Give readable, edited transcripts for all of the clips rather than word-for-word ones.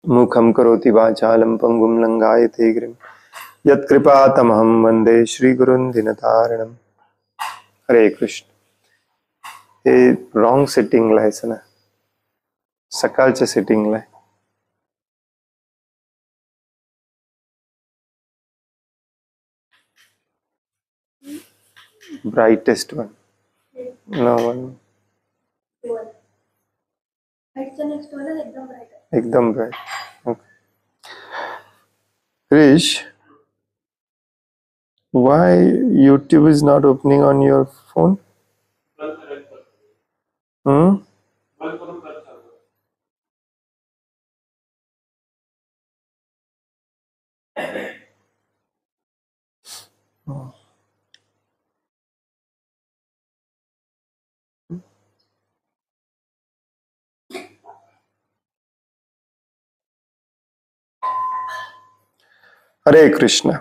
मुखं करोति वाचालं पंगुं लंघायते गिरिं यत्कृपातमहं वंदे श्रीगुरुं दीनतारिणं। हरे कृष्ण। हे रॉंग सेटिंगला आहे ना, सकाळच्या सेटिंगला आहे. Brightest one. No one. एकदम bright. Okay. Krish, why YouTube is not opening on your phone? Hmm? हरे कृष्ण.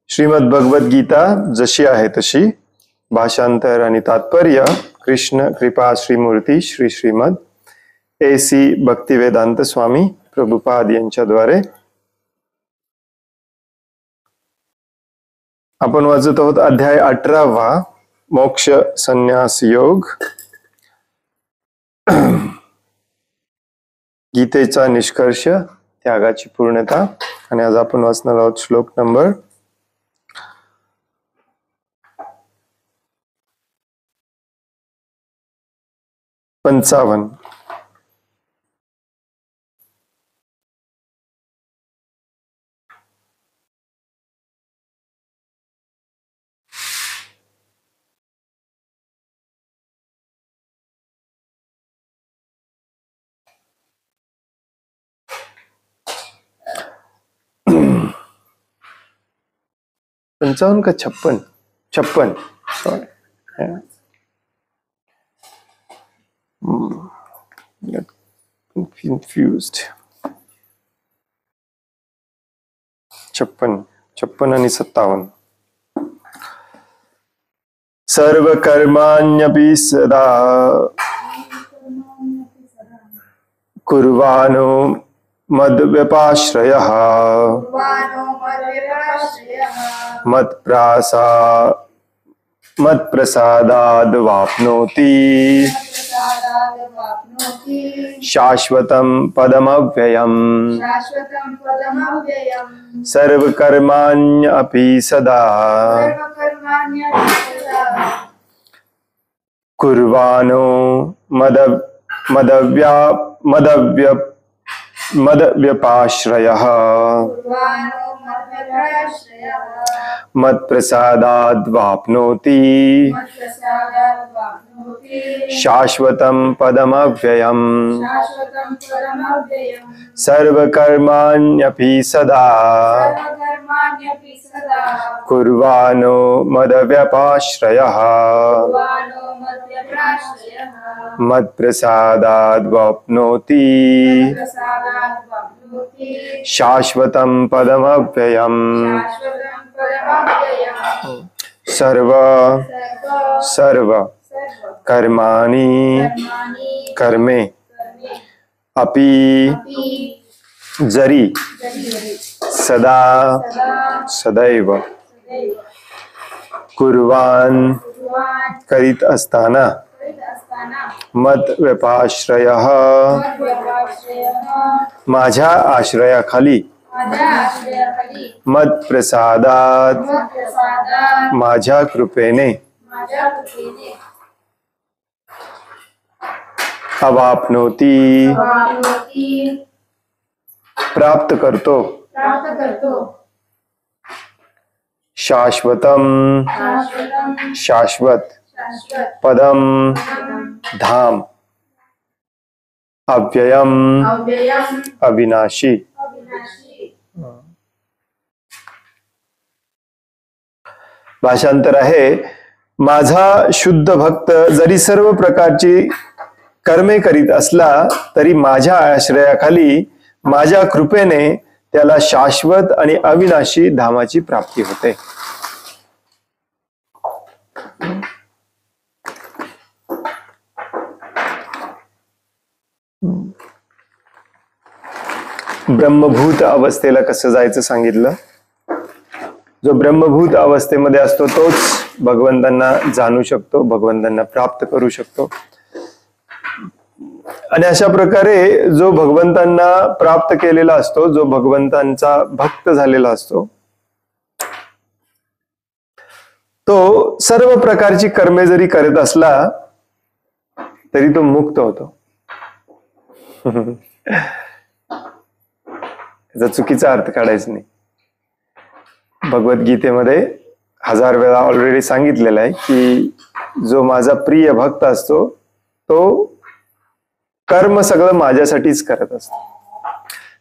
श्रीमद भगवद गीता जशी आहे तशी, भाषांतर आणि तात्पर्य कृष्ण कृपा श्रीमूर्ती श्री श्रीमद AC भक्तिवेदांत स्वामी प्रभुपाद यांच्याद्वारे आपण वाचत आहोत. अध्याय 18 मोक्ष संन्यास योग. गीतेचा निष्कर्ष, त्यागाची पूर्णता. आणि आज आपण वाचणार आहोत श्लोक नंबर 55. पंचावन का 56? 56. Sorry, get confused. 56 आणि 57. सर्व कर्माण्यपि सदा कुर्वाणो मद्व्यपाश्रयः मत्प्रसादाद् वाप्नोति शाश्वतं पदमव्ययम्. सर्वकर्माण्यपि सदा कुर्वाणो मद्व्यपाश्रयः मत्प्रसादाद् वाप्नोति शाश्वतं पदमव्ययम्. सर्वकर्माण्यपि सदा कुर्वाणो मद्व्यपाश्रयः मत्प्रसादाद् वाप्नोति शाश्वतं पदमव्ययम्. सर्व कर्माणि कर्मे अपि जरी सदा सदैव कुर्वाण करीत असताना मद्व्यपाश्रयः माझ्या आश्रयाखाली मत्प्रसादात माझ्या कृपेने अवाप्नोति प्राप्त करतो शाश्वतम शाश्वत पदम धाम अव्ययम अविनाशी. भाषांतर आहे. माझा शुद्ध भक्त जरी सर्व प्रकारची कर्मे करीत असला तरी माझ्या आश्रयाखाली माझ्या कृपेने त्याला शाश्वत आणि अविनाशी धामाची प्राप्ती होते. ब्रह्मभूत अवस्थेला कसं जायचं सांगितलं. जो ब्रह्मभूत अवस्थेमध्ये असतो तोच भगवंतांना जाणू शकतो, भगवंतांना प्राप्त करू शकतो. आणि अशा प्रकारे जो भगवंतांना प्राप्त केलेला असतो, जो भगवंतांचा भक्त झालेला असतो, तो सर्व प्रकारची कर्मे जरी करत असला तरी तो मुक्त होतो. याचा चुकीचा अर्थ काढायचा नाही. भगवद्गीतेमध्ये 1000 वेळा ऑलरेडी सांगितलेलं आहे की जो माझा प्रिय भक्त असतो तो कर्म सगळं माझ्यासाठीच करत असतो.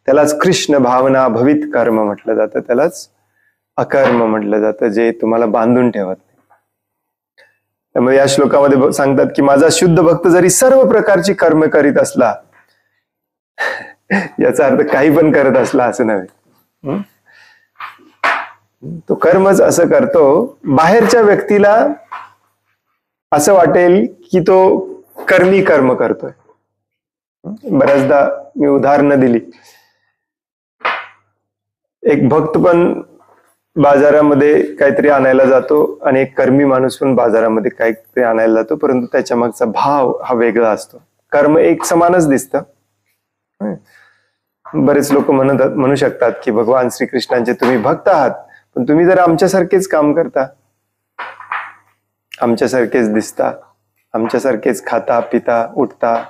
त्यालाच कृष्ण भावना भवित कर्म म्हटलं जातं, त्यालाच अकर्म म्हटलं जातं, जे तुम्हाला बांधून ठेवत नाही. त्यामुळे या श्लोकामध्ये सांगतात की माझा शुद्ध भक्त जरी सर्व प्रकारची कर्म करीत असला, याचा अर्थ काही पण करत असला असं नव्हे. तो कर्मच असं करतो, बाहेरच्या व्यक्तीला असं वाटेल की तो कर्मी कर्म करतोय. बऱ्याचदा मी उदाहरणं दिली. एक भक्त पण बाजारामध्ये काहीतरी आणायला जातो आणि एक कर्मी माणूस पण बाजारामध्ये काहीतरी आणायला जातो, परंतु त्याच्या मागचा भाव हा वेगळा असतो. कर्म एक समानच दिसतं. बरेच लोक म्हणू शकतात की भगवान श्रीकृष्णांचे तुम्ही भक्त आहात, पण तुम्ही जर आमच्यासारखेच काम करता, आमच्यासारखेच दिसता, आमच्यासारखेच खाता पिता उठता,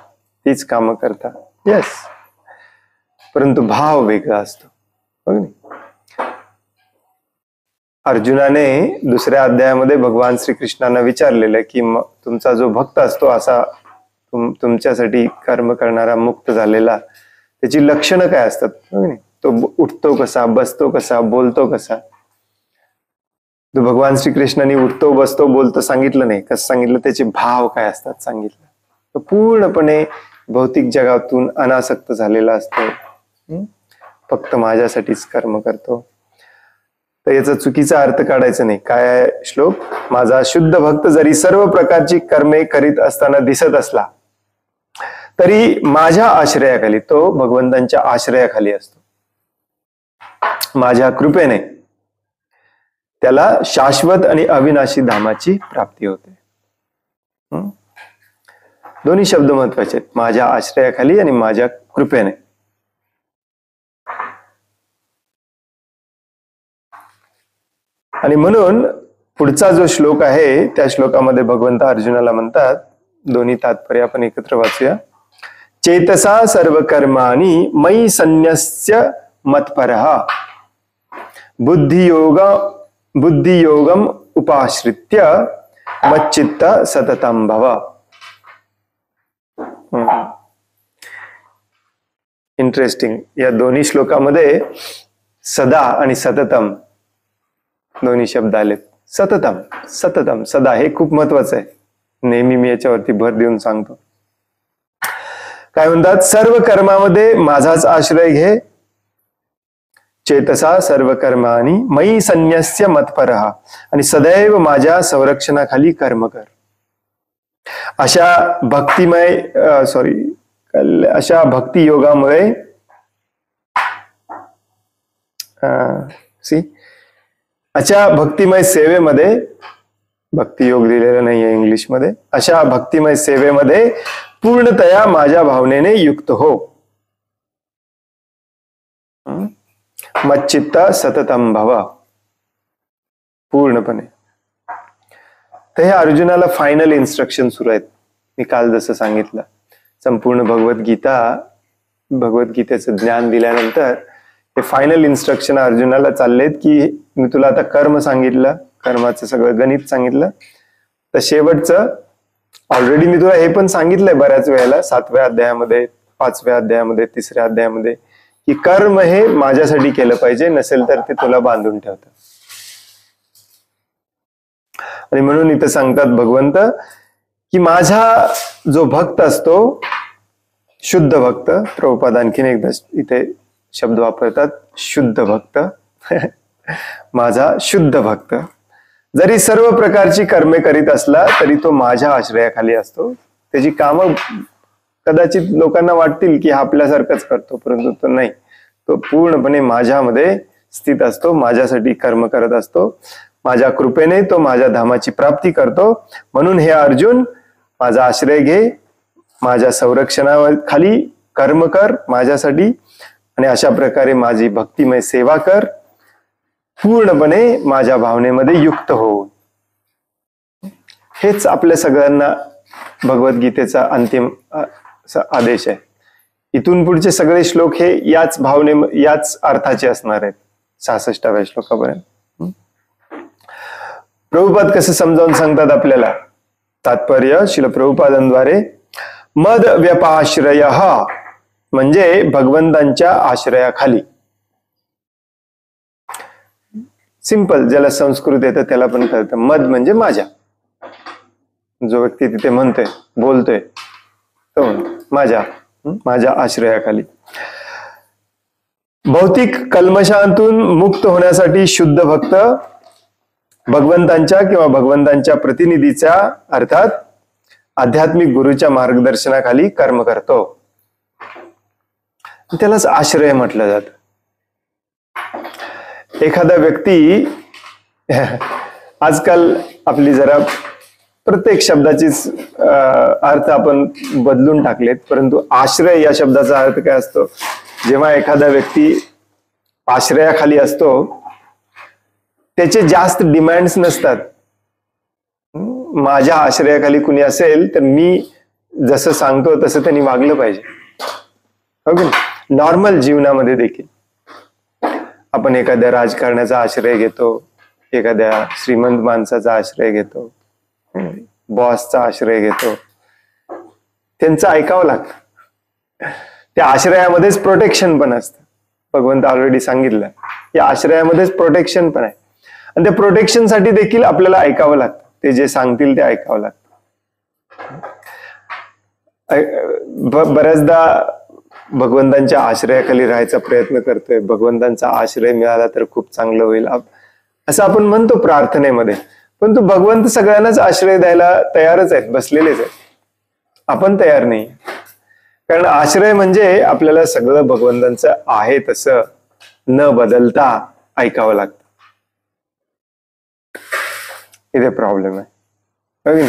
तीच कामं करता. येस, परंतु भाव वेगळा असतो. बघ नाही, अर्जुनाने 2ऱ्या अध्यायामध्ये भगवान श्रीकृष्णांना विचारलेलं की तुमचा जो भक्त असतो असा तुमच्यासाठी कर्म करणारा मुक्त झालेला, त्याची लक्षणं काय असतात. तो उठतो कसा, बसतो कसा, बोलतो कसा. तो भगवान श्रीकृष्णांनी उठतो बसतो बोलतो सांगितलं नाही, कसं सांगितलं, त्याचे भाव काय असतात सांगितलं. तो पूर्णपणे भौतिक जगातून अनासक्त झालेला असतो, फक्त माझ्यासाठीच कर्म करतो. तर याचा चुकीचा अर्थ काढायचा नाही. काय आहे श्लोक, माझा शुद्ध भक्त जरी सर्व प्रकारची कर्मे करीत असताना दिसत असला तरी माझ्या आश्रयाखाली, तो भगवंतांच्या आश्रयाखाली असतो. माझ्या कृपेने त्याला शाश्वत आणि अविनाशी धामाची प्राप्ती होते. दोन्ही शब्द महत्वाचे आहेत, माझ्या आश्रयाखाली आणि माझ्या कृपेने. आणि म्हणून पुढचा जो श्लोक आहे त्या श्लोकामध्ये भगवंत अर्जुनाला म्हणतात, दोन्ही तात्पर्य आपण एकत्र वाचूया. चेतसा सर्व कर्माणि मयि संन्यस्य मत्परः बुद्धियोगम उपाश्रित्य मच्चित्त सततं भव. इंटरेस्टिंग. या दोन्ही श्लोकामध्ये सदा आणि सततम दोन्ही शब्द आलेत. सततम सततम सदा हे खूप महत्वाचं आहे, नेहमी मी याच्यावरती भर देऊन सांगतो. काय म्हणतात, सर्व कर्मामध्ये माझाच आश्रय घे. चेतसा सर्व कर्माणि मयि संन्यस्य मत्परः, आणि सदैव माझ्या संरक्षणाखाली कर्म कर. अशा भक्ती योगामुळे अशा भक्तिमय सेवेमध्ये, भक्ती योग दिलेला नाहीये इंग्लिशमध्ये, अशा भक्तिमय सेवेमध्ये पूर्णतया माझ्या भावनेने युक्त हो. मच्चित्त सततं भव, पूर्णपणे. तर हे अर्जुनाला फायनल इन्स्ट्रक्शन सुरू आहेत. मी काल जसं सांगितलं, संपूर्ण भगवद्गीतेचं ज्ञान दिल्यानंतर हे फायनल इन्स्ट्रक्शन अर्जुनाला चाललेत की मी तुला आता कर्म सांगितलं, कर्माचं सगळं गणित सांगितलं, तर शेवटचं ऑलरेडी मी तुला हे पण सांगितलंय बऱ्याच वेळेला, 7व्या अध्यायामध्ये, 5व्या अध्यायामध्ये, 3ऱ्या अध्यायामध्ये, की कर्म हे माझ्यासाठी केलं पाहिजे, नसेल तर ते तुला बांधून ठेवतं. आणि म्हणून इथं सांगतात भगवंत की माझा जो भक्त असतो, शुद्ध भक्त, प्रभुपाद आणखीन एकदा इथे शब्द वापरतात, शुद्ध भक्त. माझा शुद्ध भक्त जरी सर्व प्रकारची कर्मे करीत असला तरी तो माझ्या आश्रयाखाली असतो. त्याची कामं कदाचित लोकांना वाटतील की हा आपल्यासारखंच करतो, परंतु तो नाही. तो पूर्णपणे माझ्यामध्ये स्थित असतो, माझ्यासाठी कर्म करत असतो, माझ्या कृपेने तो माझ्या धामाची प्राप्ती करतो. म्हणून हे अर्जुन, माझा आश्रय घे, माझ्या संरक्षणावर खाली कर्म कर माझ्यासाठी, आणि अशा प्रकारे माझी भक्तिमय सेवा कर, पूर्णपणे माझ्या भावनेमध्ये युक्त हो. हेच आपल्या सगळ्यांना भगवद्गीतेचा अंतिम आदेश आहे. इथून पुढचे सगळे श्लोक हे याच याच अर्थाचे असणार आहेत 66व्या श्लोकापर्यंत. प्रभुपाद कसं समजावून सांगतात आपल्याला, तात्पर्य शिल प्रभुपादांद्वारे, मद व्यपाश्रय म्हणजे भगवंतांच्या आश्रयाखाली. सिंपल, ज्याला संस्कृत येतं त्याला पण कळतं. मद म्हणजे माझ्या, जो व्यक्ती तिथे म्हणतोय बोलतोय तो माझ्या आश्रयाखाली. भौतिक कल्मशांतून मुक्त होण्यासाठी शुद्ध भक्त भगवंतांच्या किंवा भगवंतांच्या प्रतिनिधीच्या अर्थात आध्यात्मिक गुरुच्या मार्गदर्शनाखाली कर्म करतो. त्यालाच आश्रय म्हटलं जातं. एखादा व्यक्ती, आजकाल आपली जरा प्रत्येक शब्दाचीच अर्थ आपण बदलून टाकलेत, परंतु आश्रय या शब्दाचा अर्थ काय असतो? जेव्हा एखादा व्यक्ती आश्रयाखाली असतो त्याचे जास्त डिमांड्स नसतात. माझ्या आश्रयाखाली कुणी असेल तर मी जसं सांगतो तसं त्यांनी वागलं पाहिजे. नॉर्मल जीवनामध्ये देखील आपण एखाद्या राजकारण्याचा आश्रय घेतो, एखाद्या श्रीमंत माणसाचा आश्रय घेतो, बॉसचा आश्रय घेतो, त्यांचं ऐकावं लागतं. त्या आश्रयामध्येच प्रोटेक्शन पण असतं. भगवंत ऑलरेडी सांगितलं, या आश्रयामध्येच प्रोटेक्शन पण आहे, आणि त्या प्रोटेक्शनसाठी देखील आपल्याला ऐकावं लागतं. ते जे सांगतील ते ऐकावं लागतं. बऱ्याचदा भगवंतांच्या आश्रयाखाली राहायचा प्रयत्न करतोय, भगवंतांचा आश्रय मिळाला तर खूप चांगलं होईल असं आपण म्हणतो प्रार्थनेमध्ये, पण तो भगवंत सगळ्यांनाच आश्रय द्यायला तयारच आहेत, बसलेलेच आहेत. आपण तयार नाही. कारण आश्रय म्हणजे आपल्याला सगळं भगवंतांचं आहे तसं न बदलता ऐकावं लागतं. इथे प्रॉब्लेम आहे.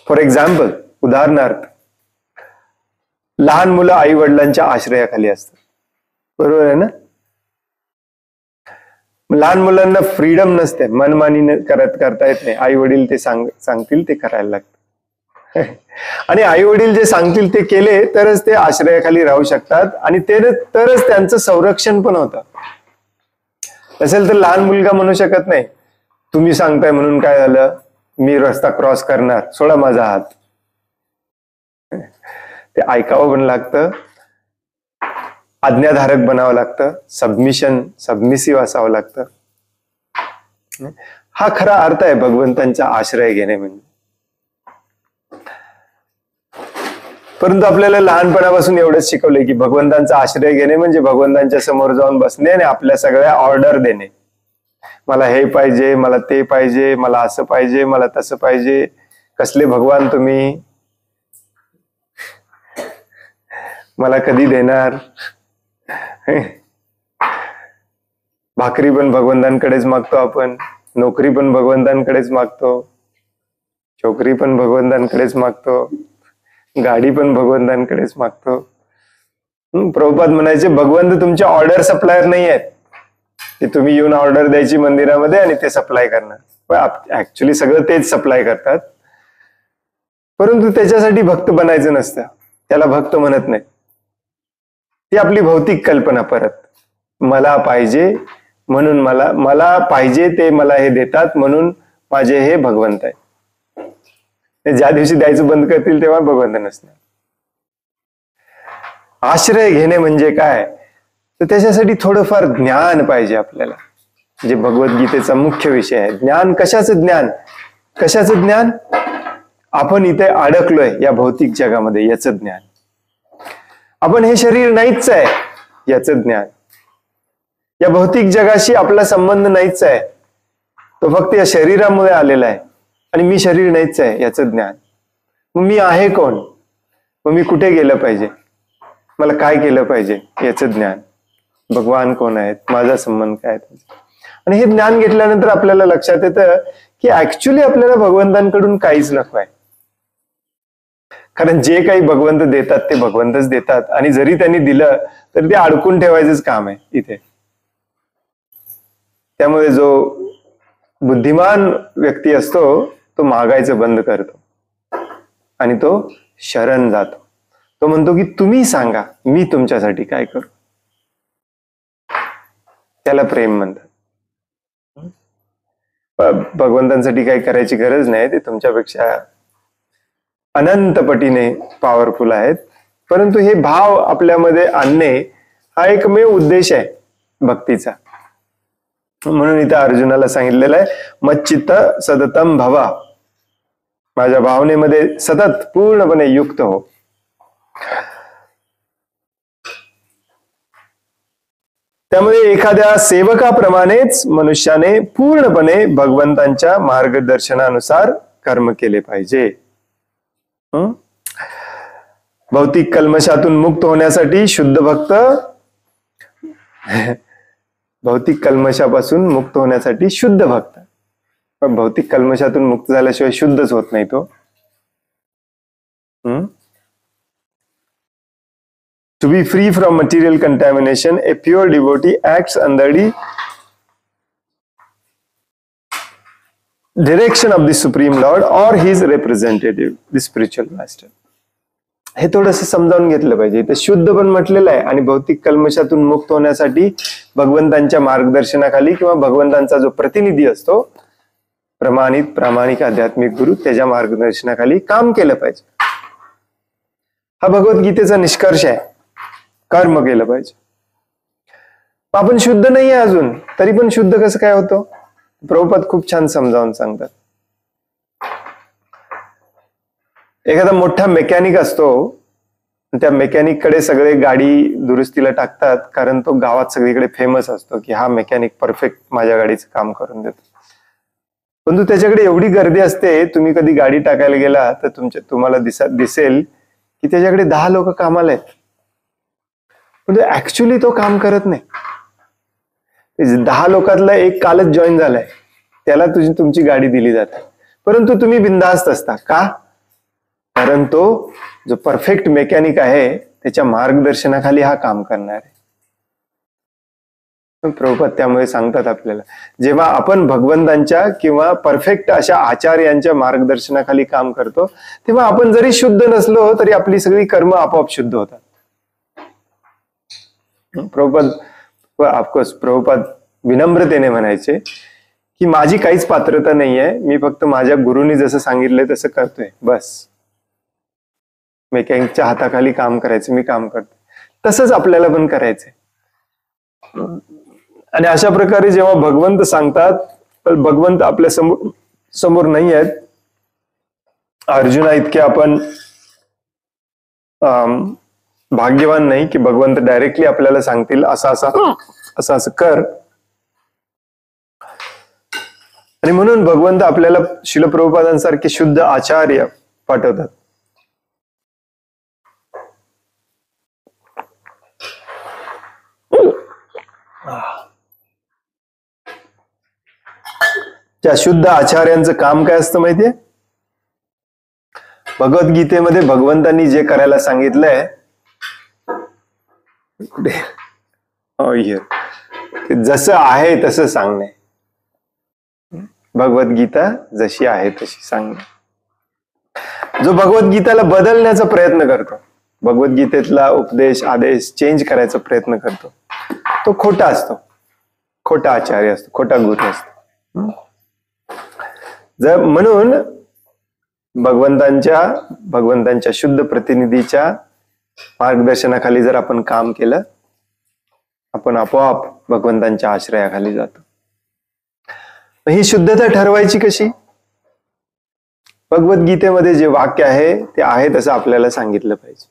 फॉर एक्झाम्पल, उदाहरणार्थ, लहान मुलं आई वडिलांच्या आश्रयाखाली असतात, बरोबर आहे ना? लहान मुलांना फ्रीडम नसते, मनमानी करता येत नाही. आई वडील ते सांगतील ते करायला लागतं. आणि आई वडील जे सांगतील ते केले तरच ते आश्रयाखाली राहू शकतात, आणि तरच त्यांचं संरक्षण पण होतं. असेल तर लहान मुलगा म्हणू शकत नाही, तुम्ही सांगताय म्हणून काय झालं, मी रस्ता क्रॉस करणार, सोडा माझा हात. ते ऐकावं पण लागतं, आज्ञाधारक बनावं लागतं, सबमिसिव्ह असावं लागतं. हा खरा अर्थ आहे भगवंतांचा आश्रय घेणे म्हणजे. परंतु आपल्याला लहानपणापासून एवढंच शिकवलंय की भगवंतांचा आश्रय घेणे म्हणजे भगवंतांच्या समोर जाऊन बसणे आणि आपल्या सगळ्या ऑर्डर देणे. मला हे पाहिजे, मला ते पाहिजे, मला असं पाहिजे, मला तसं पाहिजे. कसले भगवान तुम्ही, मला कधी देणार? भाकरी पण भगवंतांकडेच मागतो आपण, नोकरी पण भगवंतांकडेच मागतो, छोकरी पण भगवंतांकडेच मागतो, गाडी पण भगवंतांकडेच मागतो. प्रभुपाद म्हणायचे, भगवंत तुमचे ऑर्डर सप्लायर नाही आहेत की तुम्ही येऊन ऑर्डर द्यायची मंदिरामध्ये आणि ते सप्लाय करणार. ऍक्च्युली सगळं तेच सप्लाय करतात, परंतु त्याच्यासाठी भक्त बनायचं नसतं, त्याला भक्त म्हणत नाही. ती आपली भौतिक कल्पना. परत मला पाहिजे म्हणून मला पाहिजे ते मला हे देतात म्हणून माझे हे भगवंत आहे. ज्या दिवशी द्यायचं बंद करतील तेव्हा भगवंत नसणार. आश्रय घेणे म्हणजे काय, तर त्याच्यासाठी थोडंफार ज्ञान पाहिजे आपल्याला, जे भगवद्गीतेचा मुख्य विषय आहे. ज्ञान कशाचं ज्ञान? कशाचं ज्ञान? आपण इथे अडकलोय या भौतिक जगामध्ये याचं ज्ञान. आपण हे शरीर नाहीच आहे याचं ज्ञान. या भौतिक जगाशी आपला संबंध नाहीच आहे, तो फक्त या शरीरामुळे आलेला आहे, आणि मी शरीर नाहीच आहे याचं ज्ञान. मग मी आहे कोण? मग मी कुठे गेलं पाहिजे? मला काय केलं पाहिजे याचं ज्ञान, भगवान कोण आहेत, माझा संबंध काय आहे. आणि हे ज्ञान घेतल्यानंतर आपल्याला लक्षात येतं की ऍक्च्युली आपल्याला भगवंतांकडून काहीच नको आहे. कारण जे काही भगवंत देतात ते भगवंतच देतात, आणि जरी त्यांनी दिलं तर ते अडकून ठेवायचंच काम आहे इथे. त्यामुळे जो बुद्धिमान व्यक्ती असतो तो मागायचं बंद करतो आणि तो शरण जातो. तो म्हणतो की तुम्ही सांगा मी तुमच्यासाठी काय करू. त्याला प्रेम म्हणतात. भगवंतांसाठी काही करायची गरज नाही, ते तुमच्यापेक्षा अनंत पटीने पॉवरफुल आहेत. परंतु हे भाव आपल्यामध्ये आणणे हा एकमेव उद्देश आहे भक्तीचा. म्हणून इथं अर्जुनाला सांगितलेलं आहे मच्चित्त सततम भवा, माझ्या भावनेमध्ये सतत पूर्णपणे युक्त हो. त्यामुळे एखाद्या सेवकाप्रमाणेच मनुष्याने पूर्णपणे भगवंतांच्या मार्गदर्शनानुसार कर्म केले पाहिजे. भौतिक कल्मशातून मुक्त होण्यासाठी शुद्ध भक्त भौतिक कल्मशापासून मुक्त होण्यासाठी शुद्ध भक्त, पण भौतिक कल्मशातून मुक्त झाल्याशिवाय शुद्धच होत नाही तो. To be free from material contamination, a pure devotee acts under the direction of the Supreme Lord or his representative, the spiritual master. हे थोडंसं समजावून घेतलं पाहिजे. इथे शुद्ध पण म्हटलेलं आहे, आणि भौतिक कल्मशातून मुक्त होण्यासाठी भगवंतांच्या मार्गदर्शनाखाली किंवा भगवंतांचा जो प्रतिनिधी असतो, प्रमाणित प्रामाणिक आध्यात्मिक गुरु, त्याच्या मार्गदर्शनाखाली काम केलं पाहिजे. हा भगवद्गीतेचा निष्कर्ष आहे. कर्म केलं पाहिजे. आपण शुद्ध नाही आहे अजून, तरी पण शुद्ध कसं काय होतो, प्रभुपाद खूप छान समजावून सांगतात. एखादा मोठा मेकॅनिक असतो, त्या मेकॅनिक कडे सगळे गाडी दुरुस्तीला टाकतात, कारण तो गावात सगळीकडे फेमस असतो की हा मेकॅनिक परफेक्ट माझ्या गाडीचं काम करून देतो. परंतु त्याच्याकडे एवढी गर्दी असते, तुम्ही कधी गाडी टाकायला गेला तर तुम्हाला दिसेल की त्याच्याकडे 10 लोक कामाला आहेत, पण ऍक्च्युली तो काम करत नाही. 10 लोकांतला एक कालच जॉईन झालाय, त्याला तुमची गाडी दिली जाते, परंतु तुम्ही बिनधास्त असता का? कारण तो जो परफेक्ट मेकॅनिक आहे त्याच्या मार्गदर्शनाखाली हा काम करणार आहे. प्रभुपाद त्यामुळे सांगतात आपल्याला, जेव्हा आपण भगवंतांच्या किंवा परफेक्ट अशा आचार्यांच्या मार्गदर्शनाखाली काम करतो, तेव्हा आपण जरी शुद्ध नसलो तरी आपली सगळी कर्म आपोआप शुद्ध होतात. प्रभुपाद ऑफकोर्स प्रभुपाद विनम्रतेने म्हणायचे की माझी काहीच पात्रता नाहीये, मी फक्त माझ्या गुरुनी जसं सांगितलंय तसं करतोय, बस. मेकॅनिकच्या हाताखाली काम करायचं, मी काम करतो, तसंच आपल्याला पण करायचंय. आणि अशा प्रकारे जेव्हा भगवंत सांगतात, पण भगवंत आपल्या समोर नाही आहेत. अर्जुना इतके आपण भाग्यवान नाही की भगवंत डायरेक्टली आपल्याला सांगतील असं कर. आणि म्हणून भगवंत आपल्याला श्रील प्रभुपादांसारखे शुद्ध आचार्य पाठवतात. त्या शुद्ध आचार्यांचं काम काय असतं माहितीये? भगवद्गीतेमध्ये भगवंतांनी जे करायला सांगितलंय जसं आहे तसं सांगणे. भगवद्गीता जशी आहे तशी सांगणे. जो भगवद्गीताला बदलण्याचा प्रयत्न करतो, भगवद्गीतेतला उपदेश आदेश चेंज करायचा प्रयत्न करतो, तो खोटा असतो, खोटा आचार्य असतो, खोटा गुरु असतो. जर म्हणून भगवंतांच्या शुद्ध प्रतिनिधीच्या मार्गदर्शनाखाली जर आपण काम केलं, आपण आपोआप भगवंतांच्या आश्रयाखाली जातो. ही शुद्धता ठरवायची कशी? भगवद्गीतेमध्ये जे वाक्य आहे ते आहे तसं आपल्याला सांगितलं पाहिजे,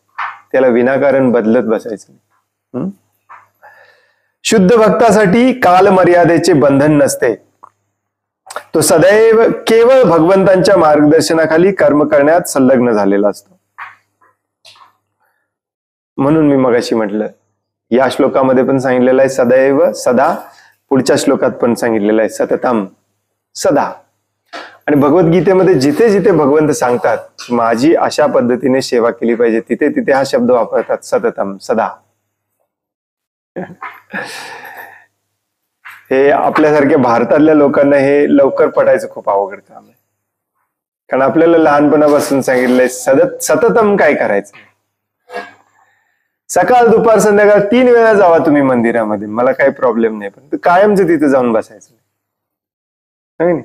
त्याला विनाकारण बदलत बसायचं नाही. शुद्ध भक्तासाठी कालमर्यादेचे बंधन नसते. तो सदैव केवळ भगवंतांच्या मार्गदर्शनाखाली कर्म करण्यात संलग्न झालेला असतो. म्हणून मी मगाशी म्हटलं, या श्लोकामध्ये पण सांगितलेलं आहे सदैव सदा, पुढच्या श्लोकात पण सांगितलेलं आहे सततम सदा. आणि भगवद्गीतेमध्ये जिथे जिथे भगवंत सांगतात माझी अशा पद्धतीने सेवा केली पाहिजे, तिथे तिथे हा शब्द वापरतात, सततम सदा. हे आपल्यासारख्या भारतातल्या लोकांना हे लवकर पटायचं खूप अवघड काम आहे, कारण आपल्याला लहानपणापासून सांगितलंय सततम काय करायचं. सकाळ दुपार संध्याकाळ 3 वेळा जावा तुम्ही मंदिरामध्ये, मला काही प्रॉब्लेम नाही, पण कायमच तिथे जाऊन बसायचं नाही.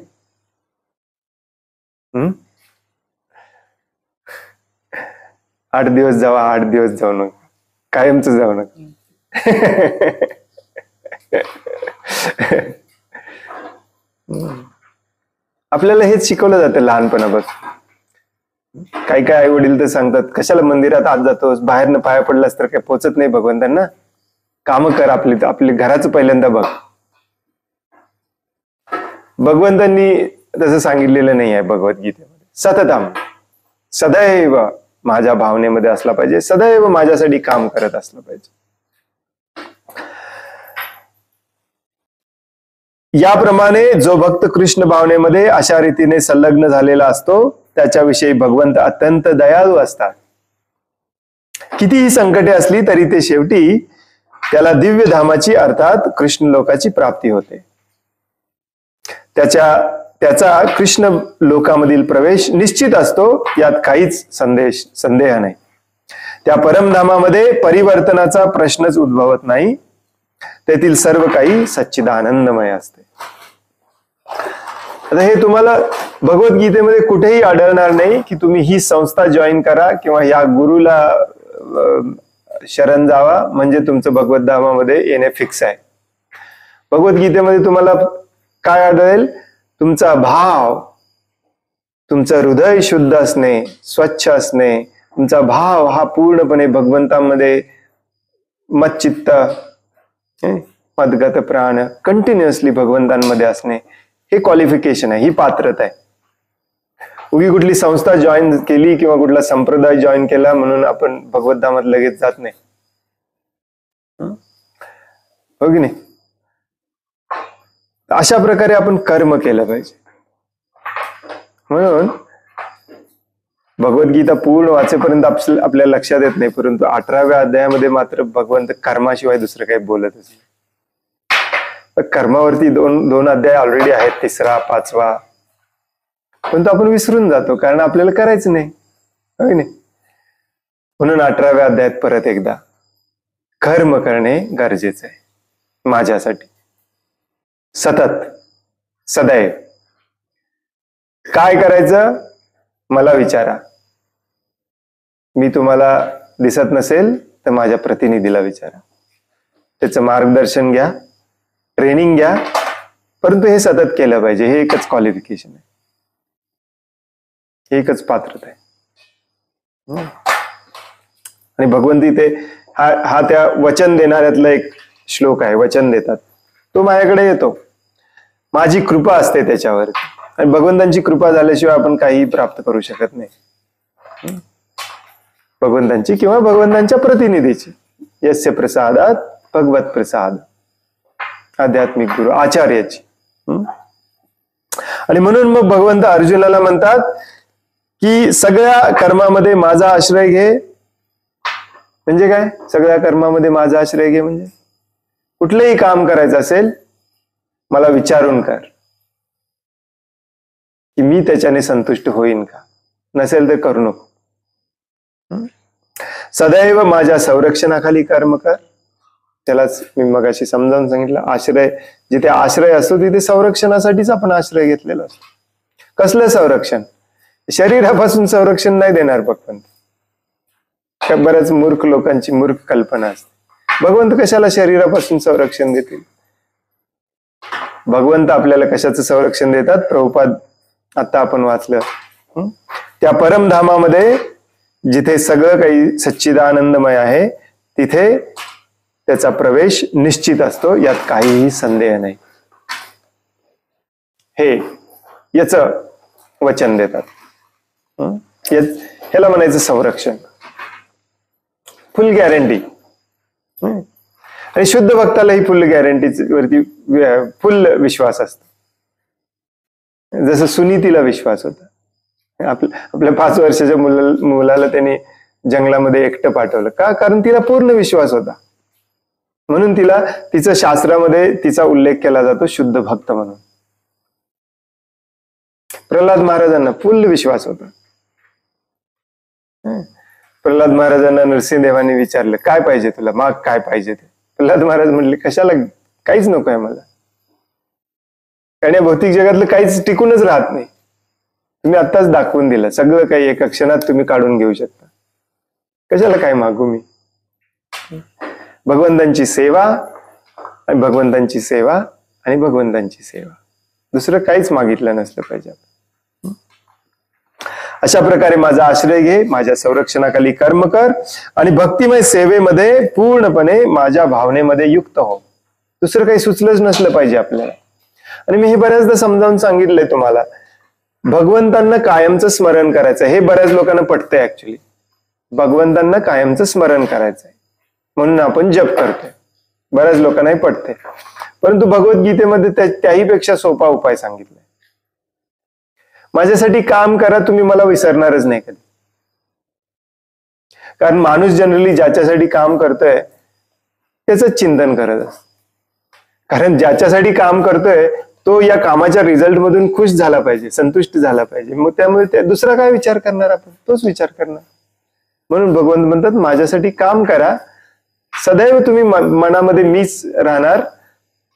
8 दिवस जावा, 8 दिवस जाऊ नका, कायमच जाऊ नका. आपल्याला हेच शिकवलं जातं लहानपणापासून. काही काही आई वडील तर सांगतात कशाला मंदिरात आत जातोस, बाहेरनं पाया पडलास तर काय पोचत नाही भगवंतांना, काम कर आपली आपली घराचं पहिल्यांदा बघ. भगवंतांनी तसं सांगितलेलं नाही आहे भगवद्गीतेमध्ये. सततम सदैव माझ्या भावनेमध्ये असला पाहिजे, सदैव माझ्यासाठी काम करत असलं पाहिजे. याप्रमाणे जो भक्त कृष्ण भावनेमध्ये अशा रीतीने संलग्न झालेला असतो त्याच्याविषयी भगवंत अत्यंत दयाळू असतात. कितीही संकटे असली तरी ते शेवटी त्याला दिव्य धामाची अर्थात कृष्ण लोकाची प्राप्ती होते. त्याचा कृष्ण लोकामधील प्रवेश निश्चित असतो, यात काहीच संदेह नाही. त्या परमधामामध्ये परिवर्तनाचा प्रश्नच उद्भवत नाही, तेथील सर्व काही सच्चिदानंदमय असते. आता हे तुम्हाला भगवद्गीतेमध्ये कुठेही आढळणार नाही की तुम्ही ही संस्था जॉईन करा किंवा या गुरुला शरण जावा म्हणजे तुमचं भगवद्धामामध्ये येणे फिक्स आहे. भगवद्गीतेमध्ये तुम्हाला काय आढळेल? तुमचा भाव, तुमचं हृदय शुद्ध असणे, स्वच्छ असणे, तुमचा भाव हा पूर्णपणे भगवंतामध्ये मच्चित्त मदगत प्राण कंटिन्युअसली भगवंतांमध्ये असणे, हे क्वालिफिकेशन आहे, ही पात्रता आहे. उगी कुठली संस्था जॉईन केली किंवा कुठला संप्रदाय जॉईन केला म्हणून आपण भगवद्धामात लगेच जात नाही, हो की नाही? अशा प्रकारे आपण कर्म केलं पाहिजे. म्हणून भगवद्गीता पूर्ण वाचेपर्यंत आपल्याला लक्षात येत नाही, परंतु 18व्या अध्यायामध्ये मात्र भगवंत कर्माशिवाय दुसरं काही बोलतच नाही. कर्मावरती दोन अध्याय ऑलरेडी आहेत, 3रा 5वा, पण तो आपण विसरून जातो कारण आपल्याला करायचं नाही, हो नाही? म्हणून 18व्या अध्यायात परत एकदा कर्म करणे गरजेचं आहे माझ्यासाठी. सतत सदैव काय करायचं मला विचारा. मी तुम्हाला दिसत नसेल तर माझ्या प्रतिनिधीला विचारा, त्याचं मार्गदर्शन घ्या, ट्रेनिंग घ्या, परंतु हे सतत केलं पाहिजे. हे एकच क्वालिफिकेशन आहे, एकच पात्रता आहे. आणि भगवंत इथे हा त्या वचन देणाऱ्यातला एक श्लोक आहे. वचन देतात, तो माझ्याकडे येतो, माझी कृपा असते त्याच्यावर. आणि भगवंतांची कृपा झाल्याशिवाय आपण काही प्राप्त करू शकत नाही. भगवंतांची किंवा भगवंतांच्या प्रतिनिधीची. यस्य प्रसादात भगवत प्रसाद, आध्यात्मिक गुरु आचार्याची. आणि म्हणून मग भगवंत अर्जुनाला म्हणतात की सगळ्या कर्मामध्ये माझा आश्रय घे. म्हणजे काय? सगळ्या कर्मामध्ये माझा आश्रय घे म्हणजे कुठलंही काम करायचं असेल मला विचारून कर की मी त्याच्याने संतुष्ट होईन का, नसेल तर करू नको. सदैव माझ्या संरक्षणाखाली कर्म कर. त्यालाच मी मगाशी समजावून सांगितलं, आश्रय जिथे आश्रय असतो तिथे संरक्षणासाठीच आपण आश्रय घेतलेला असतो. कसलं संरक्षण? शरीरापासून संरक्षण नाही देणार भगवंत. बऱ्याच मूर्ख लोकांची मूर्ख कल्पना असते, भगवंत कशाला शरीरापासून संरक्षण देतील. भगवंत आपल्याला कशाचं संरक्षण देतात? प्रभुपाद आता आपण वाचलं, त्या परमधामामध्ये जिथे सगळं काही सच्चिदानंदमय आहे तिथे त्याचा प्रवेश निश्चित असतो, यात काहीही संदेह नाही. हे याच वचन देतात. ह्याला म्हणायचं संरक्षण. फुल गॅरंटी. आणि शुद्ध भक्तालाही फुल गॅरंटी वरती फुल विश्वास असतो. जसं सुनीतीला विश्वास होता. आपल्या 5 वर्षाच्या मुलाला त्याने जंगलामध्ये एकटं पाठवलं का? कारण तिला पूर्ण विश्वास होता. म्हणून तिचा शास्त्रामध्ये तिचा उल्लेख केला जातो शुद्ध भक्त म्हणून. प्रल्हाद महाराजांना फुल विश्वास होता. प्रल्हाद महाराजांना नरसिंहदेवाने विचारलं, काय पाहिजे तुला, माग काय पाहिजे ते. प्रल्हाद महाराज म्हणले, कशाला, काहीच नको आहे मला, कारण या भौतिक जगातलं काहीच टिकूनच राहत नाही. तुम्ही आत्ताच दाखवून दिलं, सगळं काही एका क्षणात तुम्ही काढून घेऊ शकता, कशाला काय मागू मी. भगवंतांची सेवा आणि भगवंतांची सेवा आणि भगवंतांची सेवा, दुसरं काहीच मागितलं नसलं पाहिजे. अशा प्रकारे माझा आश्रय घे, माझ्या संरक्षणाखाली कर्म कर आणि भक्तिमय सेवेमध्ये पूर्णपणे माझ्या भावनेमध्ये युक्त हो. दुसरं काही सुचलंच नसलं पाहिजे आपल्याला. आणि मी हे बऱ्याचदा समजावून सांगितलंय तुम्हाला, भगवंतांना कायमचं स्मरण करायचं. हे बऱ्याच लोकांना पटतंय ऍक्च्युली. भगवंतांना कायमचं स्मरण करायचंय म्हणून आपण जप करतोय. बऱ्याच लोकांनाही पटतंय. परंतु भगवद्गीतेमध्ये त्याही पेक्षा सोपा उपाय सांगितलाय. माझ्यासाठी काम करा, तुम्ही मला विसरणारच नाही कधी. कारण माणूस जनरली ज्याच्यासाठी काम करतोय त्याच चिंतन करत असतो. कारण ज्याच्यासाठी काम करतोय तो या कामाच्या रिझल्ट मधून खुश झाला पाहिजे, संतुष्ट झाला पाहिजे. मग त्यामुळे ते दुसरा काय विचार करणार, आपण तोच विचार करणार. म्हणून भगवंत म्हणतात, माझ्यासाठी काम करा, सदैव तुम्ही मनामध्ये मीच राहणार,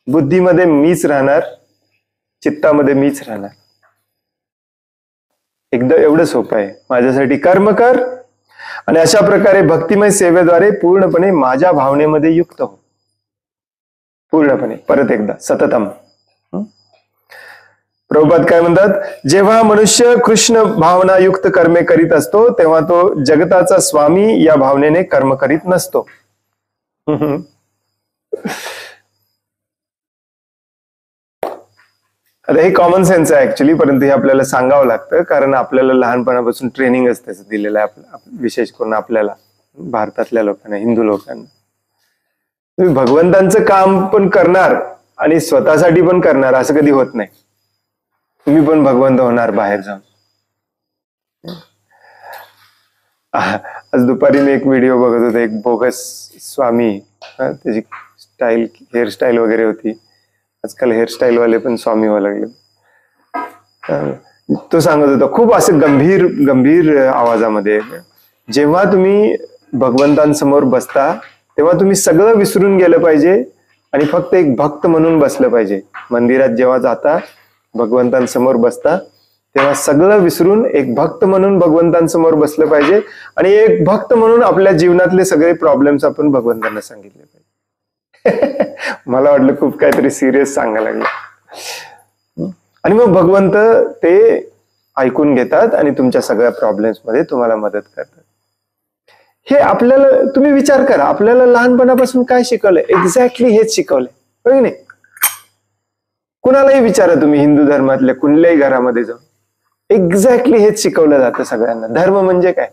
बुद्धीमध्ये मीच राहणार, चित्तामध्ये मीच राहणार. एकदा एवढं सोपं आहे. माझ्यासाठी कर्म कर आणि अशा प्रकारे भक्तिमय सेवेद्वारे पूर्णपणे माझ्या भावनेमध्ये युक्त हो. पूर्णपणे, परत एकदा, सततम. प्रभुपाद काय म्हणतात, जेव्हा मनुष्य कृष्ण भावना युक्त कर्मे करीत असतो तेव्हा तो जगताचा स्वामी या भावनेने कर्म करीत नसतो. आता हे कॉमन सेन्स आहे ऍक्च्युली, परंतु हे आपल्याला सांगावं लागतं कारण आपल्याला लहानपणापासून ट्रेनिंगच त्याचं दिलेलं आहे, विशेष करून आपल्याला भारतातल्या लोकांना, हिंदू लोकांना. तुम्ही भगवंतांचं काम पण करणार आणि स्वतःसाठी पण करणार असं कधी होत नाही. तुम्ही पण भगवंत होणार बाहेर जाऊन. आज दुपारी मी एक व्हिडिओ बघत होते, एक बोगस स्वामी, त्याची स्टाईल, हेअरस्टाईल वगैरे होती. आजकाल हेअरस्टाईल वाले पण स्वामी व्हायला लागले. तो सांगत होता खूप असं गंभीर आवाजामध्ये, जेव्हा तुम्ही भगवंतांसमोर बसता तेव्हा तुम्ही सगळं विसरून गेलं पाहिजे आणि फक्त एक भक्त म्हणून बसलं पाहिजे. मंदिरात जेव्हा जाता, भगवंतांसमोर बसता, तेव्हा सगळं विसरून एक भक्त म्हणून भगवंतांसमोर बसलं पाहिजे आणि एक भक्त म्हणून आपल्या जीवनातले सगळे प्रॉब्लेम्स आपण भगवंतांना सांगितले पाहिजे. मला वाटलं खूप काहीतरी सिरियस सांगायला लागलं. आणि मग भगवंत ते ऐकून घेतात आणि तुमच्या सगळ्या प्रॉब्लेम्स मध्ये तुम्हाला मदत करतात. हे आपल्याला, तुम्ही विचार करा, आपल्याला लहानपणापासून काय शिकवलंय? एक्झॅक्टली हेच शिकवलंय, हो की नाही? कुणालाही विचारा तुम्ही, हिंदू धर्मातल्या कुठल्याही घरामध्ये जाऊन, एक्झॅक्टली हेच शिकवलं जातं सगळ्यांना. धर्म म्हणजे काय?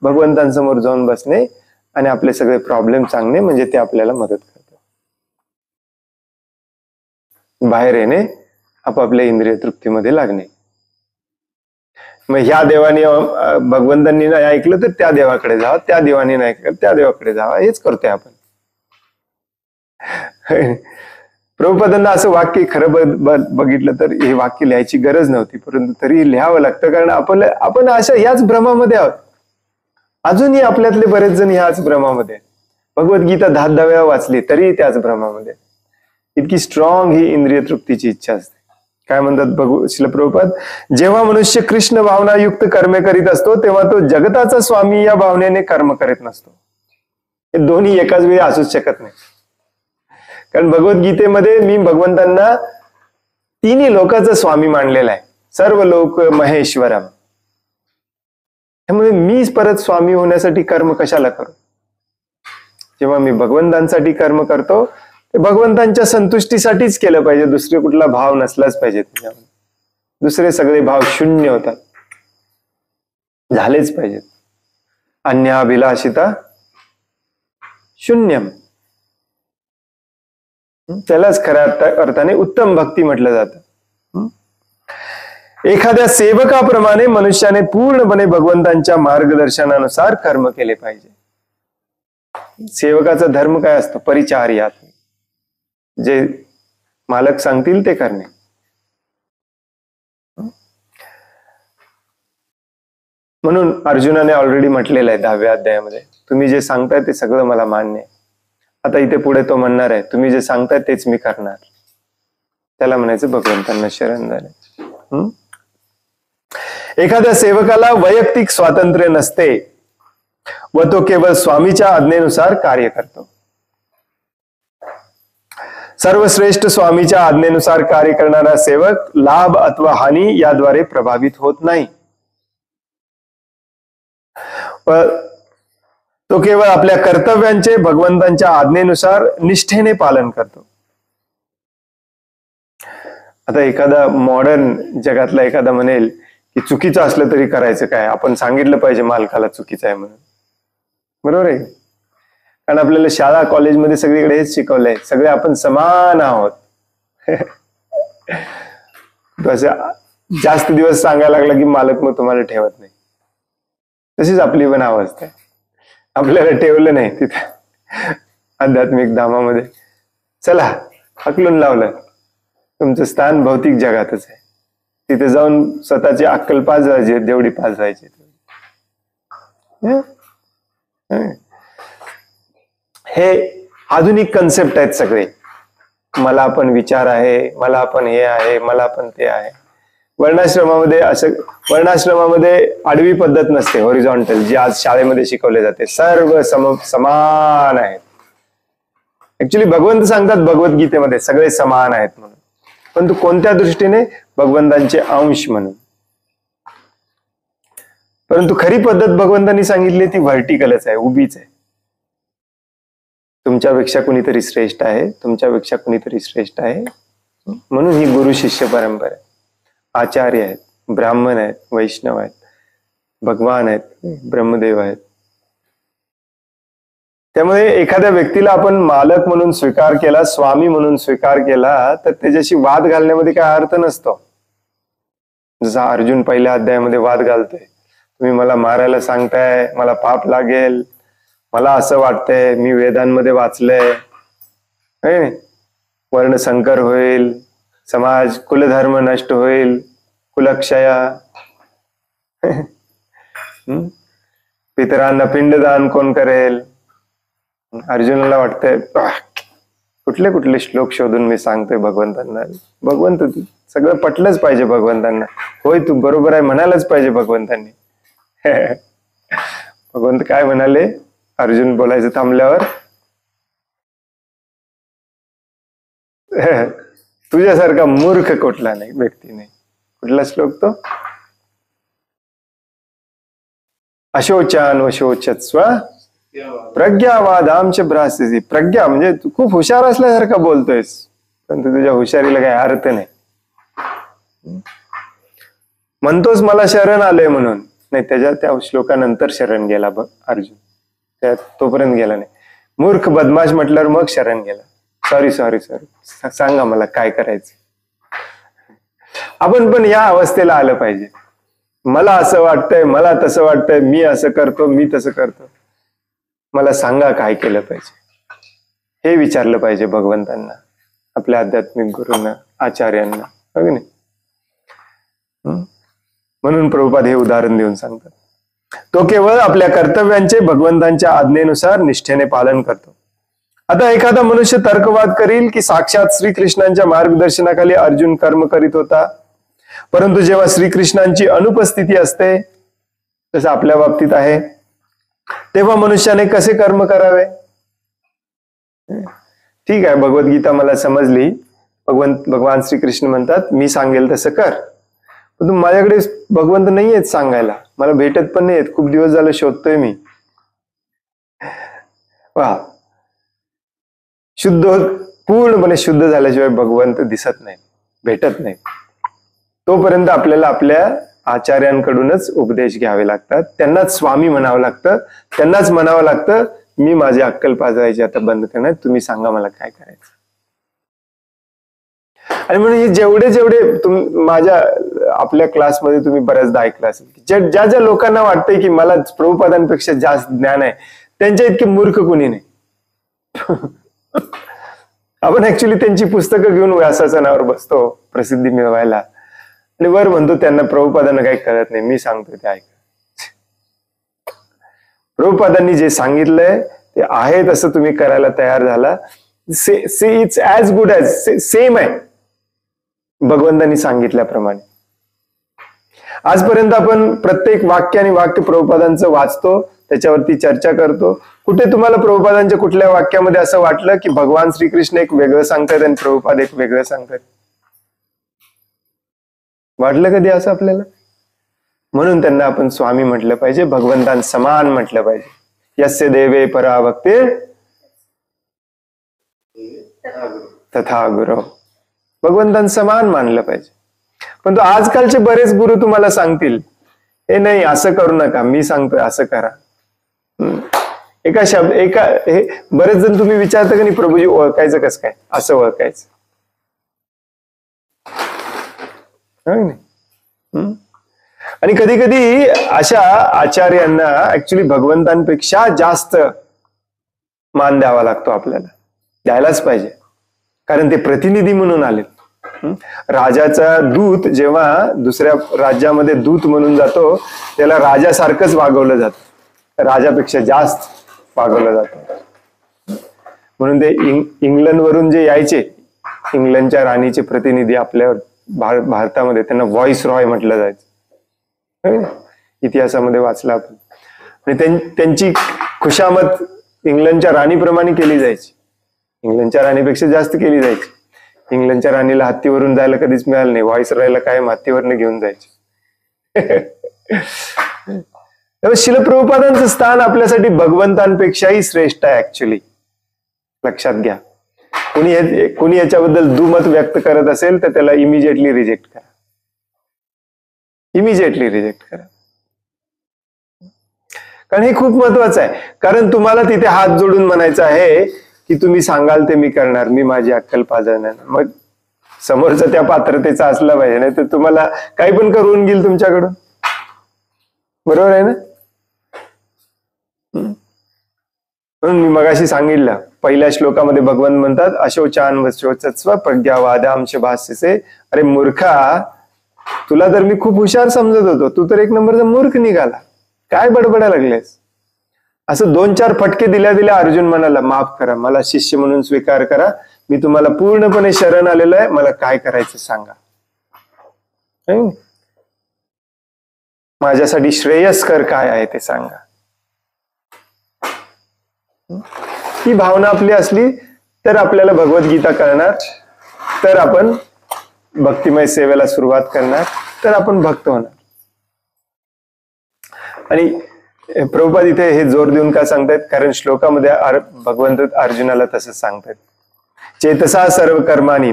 भगवंतांसमोर जाऊन बसणे आणि आपले सगळे प्रॉब्लेम सांगणे, म्हणजे ते आपल्याला मदत करतात. बाहेर येणे, आपापल्या इंद्रिय तृप्तीमध्ये लागणे. मग ह्या देवाने, भगवंतांनी नाही ऐकलं तर त्या देवाकडे जावा, त्या देवाने नाही ऐकलं त्या देवाकडे जावा, हेच करतोय आपण. प्रभुपादांना असं वाक्य खरं बघितलं तर हे वाक्य लिहायची गरज नव्हती, परंतु तरी लिहावं लागतं कारण आपण अशा याच भ्रमामध्ये आहोत. अजूनही आपल्यातले बरेच जण ह्याच भ्रमामध्ये. भगवद्गीता 10 वेळा वाचली तरी त्याच भ्रमामध्ये. इतकी स्ट्रॉंग ही इंद्रिय तृप्तीची इच्छा असते. काय म्हणतात श्रील प्रभुपाद, जेव्हा मनुष्य कृष्ण भावनायुक्त कर्मे करीत असतो तेव्हा तो जगताचा स्वामी या भावनेने कर्म करीत नसतो. हे दोन्ही एकाच वेळी असूच शकत नाही. कारण भगवद्गीतेमध्ये मी भगवंतांना तिन्ही लोकांचा स्वामी मानलेला आहे, सर्व लोक महेश्वरम. त्यामुळे मी परत स्वामी होण्यासाठी कर्म कशाला करू? जेव्हा मी भगवंतांसाठी कर्म करतो ते भगवंतांच्या संतुष्टीसाठीच केलं पाहिजे, दुसरे कुठला भाव नसलाच पाहिजे त्याच्यामध्ये. दुसरे सगळे भाव शून्य होतात, झालेच पाहिजेत. अन्याभिलाषिता शून्यम. त्यालाच खऱ्या अर्थाने उत्तम भक्ती म्हटलं जातं. एखाद्या सेवकाप्रमाणे मनुष्याने पूर्णपणे भगवंतांच्या मार्गदर्शनानुसार कर्म केले पाहिजे. सेवकाचा धर्म काय असतो? परिचार्यात, जे मालक सांगतील ते करणे. म्हणून अर्जुनाने ऑलरेडी म्हटलेलं आहे 10व्या अध्यायामध्ये, तुम्ही जे सांगताय ते सगळं मला मान्य आहे. आता इथे पुढे तो म्हणणार आहे, तुम्ही जे सांगताय तेच मी करणार. त्याला म्हणायचं भगवंतांना शरण झाले. एखाद्या सेवकाला वैयक्तिक स्वातंत्र्य नसते व तो केवळ स्वामीच्या आज्ञेनुसार कार्य करतो. सर्वश्रेष्ठ स्वामीच्या आज्ञेनुसार कार्य करणारा सेवक लाभ अथवा हानी याद्वारे प्रभावित होत नाही. तो केवळ आपल्या कर्तव्यांचे भगवंतांच्या आज्ञेनुसार निष्ठेने पालन करतो. आता एखादा मॉडर्न जगातला एखादा म्हणेल की चुकीचं असलं तरी करायचं काय, आपण सांगितलं पाहिजे मालकाला चुकीचं आहे म्हणून. बरोबर आहे? कारण आपल्याला शाळा कॉलेजमध्ये सगळीकडे हेच शिकवलंय, सगळे आपण समान आहोत. जास्त दिवस सांगायला लागला की मालक मग तुम्हाला ठेवत नाही. तशीच आपली पण अवस्था आहे. आपल्याला ठेवलं नाही तिथे आध्यात्मिक धामामध्ये, चला हकलून लावलं, तुमचं स्थान भौतिक जगातच आहे, तिथे जाऊन स्वतःची अक्कल पास जायची जेवढी पास जायची. हे आधुनिक कन्सेप्ट आहेत सगळे. मला पण विचार आहे, मला पण हे आहे, मला पण ते आहे. वर्णाश्रमामध्ये आडवी पद्धत नसते, हॉरिझॉन्टल, जी आज शाळेमध्ये शिकवले जाते. सर्व समान आहेत. ऍक्च्युली भगवंत सांगतात भगवद्गीतेमध्ये सगळे समान आहेत म्हणून, परंतु कोणत्या दृष्टीने? भगवंतांचे अंश म्हणून. परंतु खरी पद्धत भगवंतांनी सांगितली ती व्हर्टिकलच आहे, उभीच आहे. तुमच्यापेक्षा कुणीतरी श्रेष्ठ आहे, तुमच्यापेक्षा कुणीतरी श्रेष्ठ आहे. म्हणून ही गुरु शिष्य परंपरा आहे. आचार्य आहेत, ब्राह्मण आहेत, वैष्णव आहेत, भगवान आहेत, ब्रह्मदेव आहेत. त्यामुळे एखाद्या व्यक्तीला आपण मालक म्हणून स्वीकार केला, स्वामी म्हणून स्वीकार केला, तर त्याच्याशी वाद घालण्यामध्ये काय अर्थ नसतो. जसा अर्जुन पहिल्या अध्यायामध्ये वाद घालतोय, तुम्ही मला मारायला सांगताय, मला पाप लागेल, मला असं वाटतंय, मी वेदांमध्ये वाचलंय, वर्णसंकर होईल, समाज कुलधर्म नष्ट होईल, कुलक्षया, पितरांना पिंडदान कोण करेल. अर्जुनाला वाटतंय कुठले कुठले श्लोक शोधून मी सांगतोय भगवंतांना. भगवंत सगळं पटलंच पाहिजे भगवंतांना. होय तू बरोबर आहे म्हणायलाच पाहिजे भगवंतांनी. भगवंत काय म्हणाले अर्जुन बोलायचं थांबल्यावर? तुझ्यासारखा मूर्ख कुठला नाही व्यक्ती नाही. कुठला श्लोक तो? अशोचान वशोचस्व प्रज्ञावादांश भ्रास्यसी. प्रज्ञा म्हणजे तू खूप हुशार असल्यासारखं बोलतोयस, पण तुझ्या हुशारीला काही अर्थ नाही. म्हणतोस मला शरण आलंय म्हणून, नाही त्या श्लोकानंतर शरण गेला बघ अर्जुन, त्या तोपर्यंत गेला नाही. मूर्ख बदमाश म्हटल्यावर मग शरण गेला. सॉरी सांगा मला काय करायचं. आपण पण या अवस्थेला आलं पाहिजे. मला असं वाटतंय, मला तसं वाटतंय, मी असं करतो, मी तसं करतो, मला सांगा काय केलं पाहिजे. हे विचारलं पाहिजे भगवंतांना, आपल्या आध्यात्मिक गुरूंना, आचार्यांना, हो की नाही? म्हणून प्रभुपाद हे उदाहरण देऊन सांगतात, तो केवळ आपल्या कर्तव्यांचे भगवंतांच्या आज्ञेनुसार निष्ठेने पालन करतो. आता एखादा मनुष्य तर्कवाद करील की साक्षात श्रीकृष्णांच्या मार्गदर्शनाखाली अर्जुन कर्म करीत होता, परंतु जेव्हा श्रीकृष्णांची अनुपस्थिती असते, जसं आपल्या बाबतीत आहे, तेव्हा मनुष्याने कसे कर्म करावे? ठीक आहे, भगवद्गीता मला समजली, भगवान श्रीकृष्ण म्हणतात मी सांगेल तसं कर, पण माझ्याकडे भगवंत नाही आहेत सांगायला, मला भेटत पण नाही आहेत, खूप दिवस झालं शोधतोय मी. वा, पूर्णपणे शुद्ध झाल्याशिवाय भगवंत दिसत नाही, भेटत नाही. तोपर्यंत आपल्याला आपल्या आचार्यांकडूनच उपदेश घ्यावे लागतात, त्यांनाच स्वामी म्हणावं लागतं, त्यांनाच म्हणावं लागतं मी माझी अक्कल पाजवायची आता बंद करणार, तुम्ही सांगा मला काय करायचं. आणि म्हणून हे जेवढे जेवढे माझ्या आपल्या क्लासमध्ये तुम्ही बऱ्याचदा ऐकलं असेल, ज्या ज्या लोकांना वाटतंय की मला प्रभुपादांपेक्षा जास्त ज्ञान आहे, त्यांच्या इतके मूर्ख कुणी नाही. आपण ऍक्च्युली त्यांची पुस्तकं घेऊन व्यासाच्या नावावर बसतो प्रसिद्धी मिळवायला आणि वर म्हणतो त्यांना प्रभुपादांना काही कळत नाही, मी सांगतो ते ऐका. प्रभुपादांनी जे सांगितलंय ते आहे तसं तुम्ही करायला तयार झाला, it's as good as same आहे भगवंतांनी सांगितल्याप्रमाणे. आजपर्यंत आपण प्रत्येक वाक्य आणि वाक्य प्रभुपादांचं वाचतो, त्याच्यावरती चर्चा करतो. कुठे तुम्हाला प्रभुपादांच्या कुठल्या वाक्यामध्ये असं वाटलं की भगवान श्रीकृष्ण एक वेगळं सांगतायत आणि प्रभुपाद एक वेगळं सांगतायत? वाटलं कधी असं आपल्याला? म्हणून त्यांना आपण स्वामी म्हटलं पाहिजे, भगवंतां समान म्हटलं पाहिजे. यस्य देवे पराभक्ते तथा गुरु, भगवंतां समान मानलं पाहिजे. पण तो आजकालचे बरेच गुरु तुम्हाला सांगतील हे नाही असं करू नका, मी सांगतोय असं करा. हे बरेच जण तुम्ही विचारता का नाही प्रभूजी ओळखायचं कसं काय, असं ओळखायचं आणि कधी कधी अशा आचार्यांना ऍक्च्युली भगवंतांपेक्षा जास्त मान द्यावा लागतो, आपल्याला द्यायलाच पाहिजे, कारण ते प्रतिनिधी म्हणून आले. राजाचा दूत जेव्हा दुसऱ्या राज्यामध्ये दूत म्हणून जातो त्याला राजासारखंच वागवलं जातं, राजापेक्षा जास्त वागवलं जातं. म्हणून ते इंग्लंडवरून जे यायचे, इंग्लंडच्या राणीचे प्रतिनिधी आपल्या भारतामध्ये, त्यांना व्हॉइस रॉय म्हटलं जायचं. इतिहासामध्ये वाचलं आपण. आणि त्यांची खुशामत इंग्लंडच्या राणीप्रमाणे केली जायची, इंग्लंडच्या राणीपेक्षा जास्त केली जायची. इंग्लंडच्या राणीला हत्तीवरून जायला कधीच मिळालं नाही, व्हॉइस रॉयला कायम हत्तीवरनं घेऊन जायचे. शिल प्रभुपादांचं स्थान आपल्यासाठी भगवंतांपेक्षाही श्रेष्ठ आहे ऍक्च्युली, लक्षात घ्या. कुणी याच्याबद्दल दुमत व्यक्त करत असेल तर त्याला इमिजिएटली रिजेक्ट करा, इमिजिएटली रिजेक्ट करा. कारण हे खूप महत्वाचं आहे. कारण तुम्हाला तिथे हात जोडून म्हणायचं आहे की तुम्ही सांगाल ते मी करणार, मी माझी अक्कल पाजवणार. मग समोरचं त्या पात्रतेचा असला पाहिजे, नाही तर तुम्हाला काही पण करून घेईल तुमच्याकडून. बरोबर आहे ना? म्हणून मी मगाशी सांगितलं, पहिल्या श्लोकामध्ये भगवंत म्हणतात अशोचान वशोचस्व प्रज्ञावादांश भाष्यसे. अरे मूर्खा, तुला तर मी खूप हुशार समजत होतो, तू तर एक नंबरचा मूर्ख निघाला, काय बडबडा लागलेस. असं 2-4 फटके दिल्या अर्जुन म्हणाला माफ करा, मला शिष्य म्हणून स्वीकार करा, मी तुम्हाला पूर्णपणे शरण आलेलो आहे, मला काय करायचं सांगा, माझ्यासाठी श्रेयस्कर काय आहे ते सांगा. ही भावना आपली असली तर आपल्याला भगवद्गीता कळणार, तर आपण भक्तिमय सेवेला सुरुवात करणार, तर आपण भक्त होणार. आणि प्रभुपाद इथे हे जोर देऊन का सांगतायत? कारण श्लोकामध्ये भगवंत अर्जुनाला तसं सांगतायत, चेतसा सर्व कर्मानी,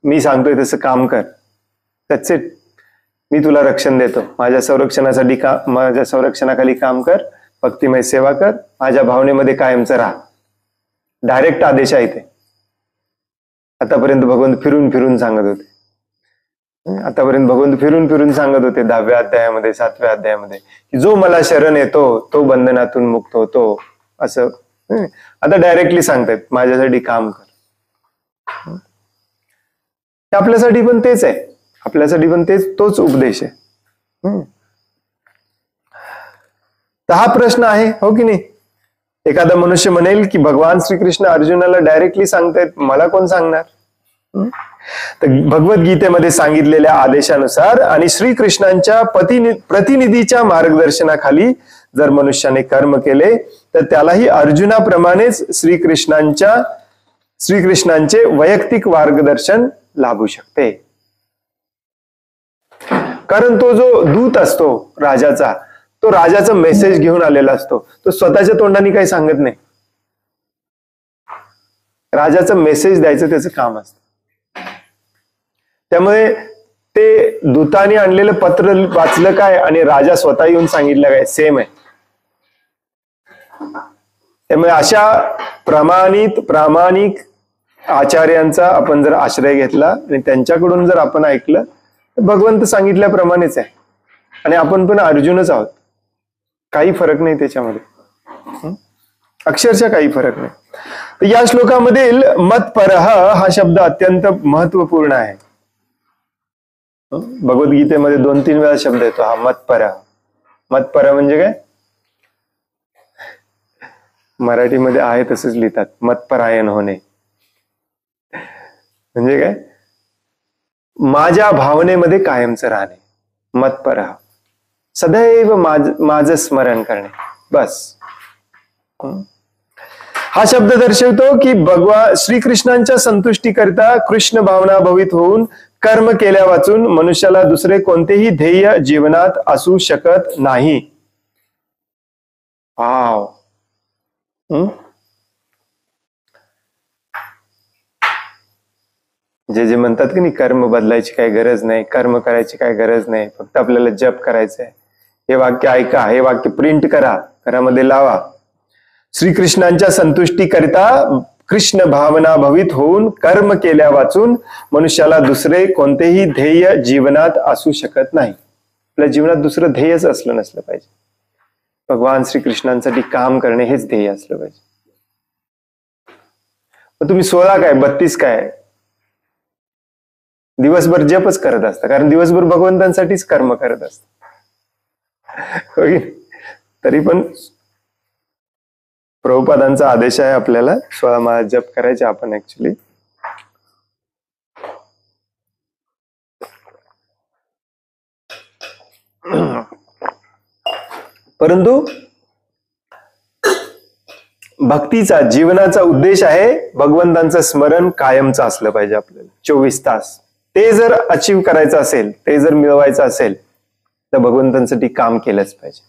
मी सांगतोय तसं काम कर, त्याच इट. मी तुला रक्षण देतो, माझ्या संरक्षणाखाली काम कर, भक्तिमय सेवा कर, माझ्या भावनेमध्ये कायमचं राहा. डायरेक्ट आदेश आहे ते. आतापर्यंत भगवंत फिरून फिरून सांगत होते, आतापर्यंत भगवंत फिरून फिरून सांगत होते 10व्या अध्यायामध्ये 7व्या अध्यायामध्ये की जो मला शरण येतो तो बंधनातून मुक्त होतो, असं. आता डायरेक्टली सांगतायत माझ्यासाठी काम कर. आपल्यासाठी पण तेच आहे, आपल्यासाठी पण तोच उपदेश आहे. तर हा प्रश्न आहे, हो की नाही? एखादा मनुष्य म्हणेल की भगवान श्रीकृष्ण अर्जुनाला डायरेक्टली सांगतायत, मला कोण सांगणार? तर भगवद्गीतेमध्ये सांगितलेल्या आदेशानुसार आणि श्रीकृष्णांच्या प्रतिनिधीच्या मार्गदर्शनाखाली जर मनुष्याने कर्म केले तर त्यालाही अर्जुनाप्रमाणेच श्रीकृष्णांचे वैयक्तिक मार्गदर्शन लाभू शकते. कारण तो जो दूत असतो राजाचा, तो राजाचा मेसेज घेऊन आलेला असतो, तो स्वतःच्या तोंडाने काही सांगत नाही. राजाचा मेसेज द्यायचं त्याचं काम असतं. त्यामुळे ते दूताने आणलेलं पत्र वाचलं काय आणि राजा स्वतः येऊन सांगितलं काय, सेम आहे. त्यामुळे अशा प्रामाणिक आचार्यांचा आपण जर आश्रय घेतला आणि त्यांच्याकडून जर आपण ऐकलं तर भगवंत सांगितल्याप्रमाणेच आहे. आणि आपण पण अर्जुनच आहोत, काही फरक नाही त्याच्यामध्ये, अक्षरशः काही फरक नाही. तर या श्लोकामधील मतपरह हा शब्द अत्यंत महत्वपूर्ण आहे. भगवद्गीतेमध्ये 2-3 वेळा शब्द येतो हा मतपरह. मतपरह म्हणजे काय? मराठीमध्ये आहे तसंच लिहितात, मतपरायण होणे. म्हणजे काय? माझ्या भावनेमध्ये कायमचं राहणे, मतपरह. सदैव माझं स्मरण करणे, बस. हा शब्द दर्शवतो की भगवान श्रीकृष्णांच्या संतुष्टीकरिता कृष्ण भावना भवित होऊन कर्म केल्या वाचून मनुष्याला दुसरे कोणतेही ध्येय जीवनात असू शकत नाही. वाव. जे म्हणतात की नाही, कर्म बदलायची काही गरज नाही, कर्म करायची काही गरज नाही, फक्त आपल्याला जप करायचंय. हे वाक्य ऐका, हे वाक्य प्रिंट करा, घरामध्ये लावा. श्रीकृष्णांच्या संतुष्टीकरिता कृष्ण भावना भवित होऊन कर्म केल्या वाचून मनुष्याला दुसरे कोणतेही ध्येय जीवनात असू शकत नाही. आपल्या जीवनात दुसरं ध्येयच असलं नसलं पाहिजे. भगवान श्रीकृष्णांसाठी काम करणे हेच ध्येय असलं पाहिजे. मग तुम्ही 16 काय 32 काय दिवसभर जपच करत असता, कारण दिवसभर भगवंतांसाठीच कर्म करत असता. तरी पण प्रभुपादांचा आदेश आहे आपल्याला 16 माळा जप करायचे आपण ऍक्च्युली. परंतु भक्तीचा जीवनाचा उद्देश आहे भगवंतांचं स्मरण कायमचं असलं पाहिजे आपल्याला 24 तास. ते जर अचीव करायचं असेल, ते जर मिळवायचं असेल तर भगवंतांसाठी काम केलंच पाहिजे.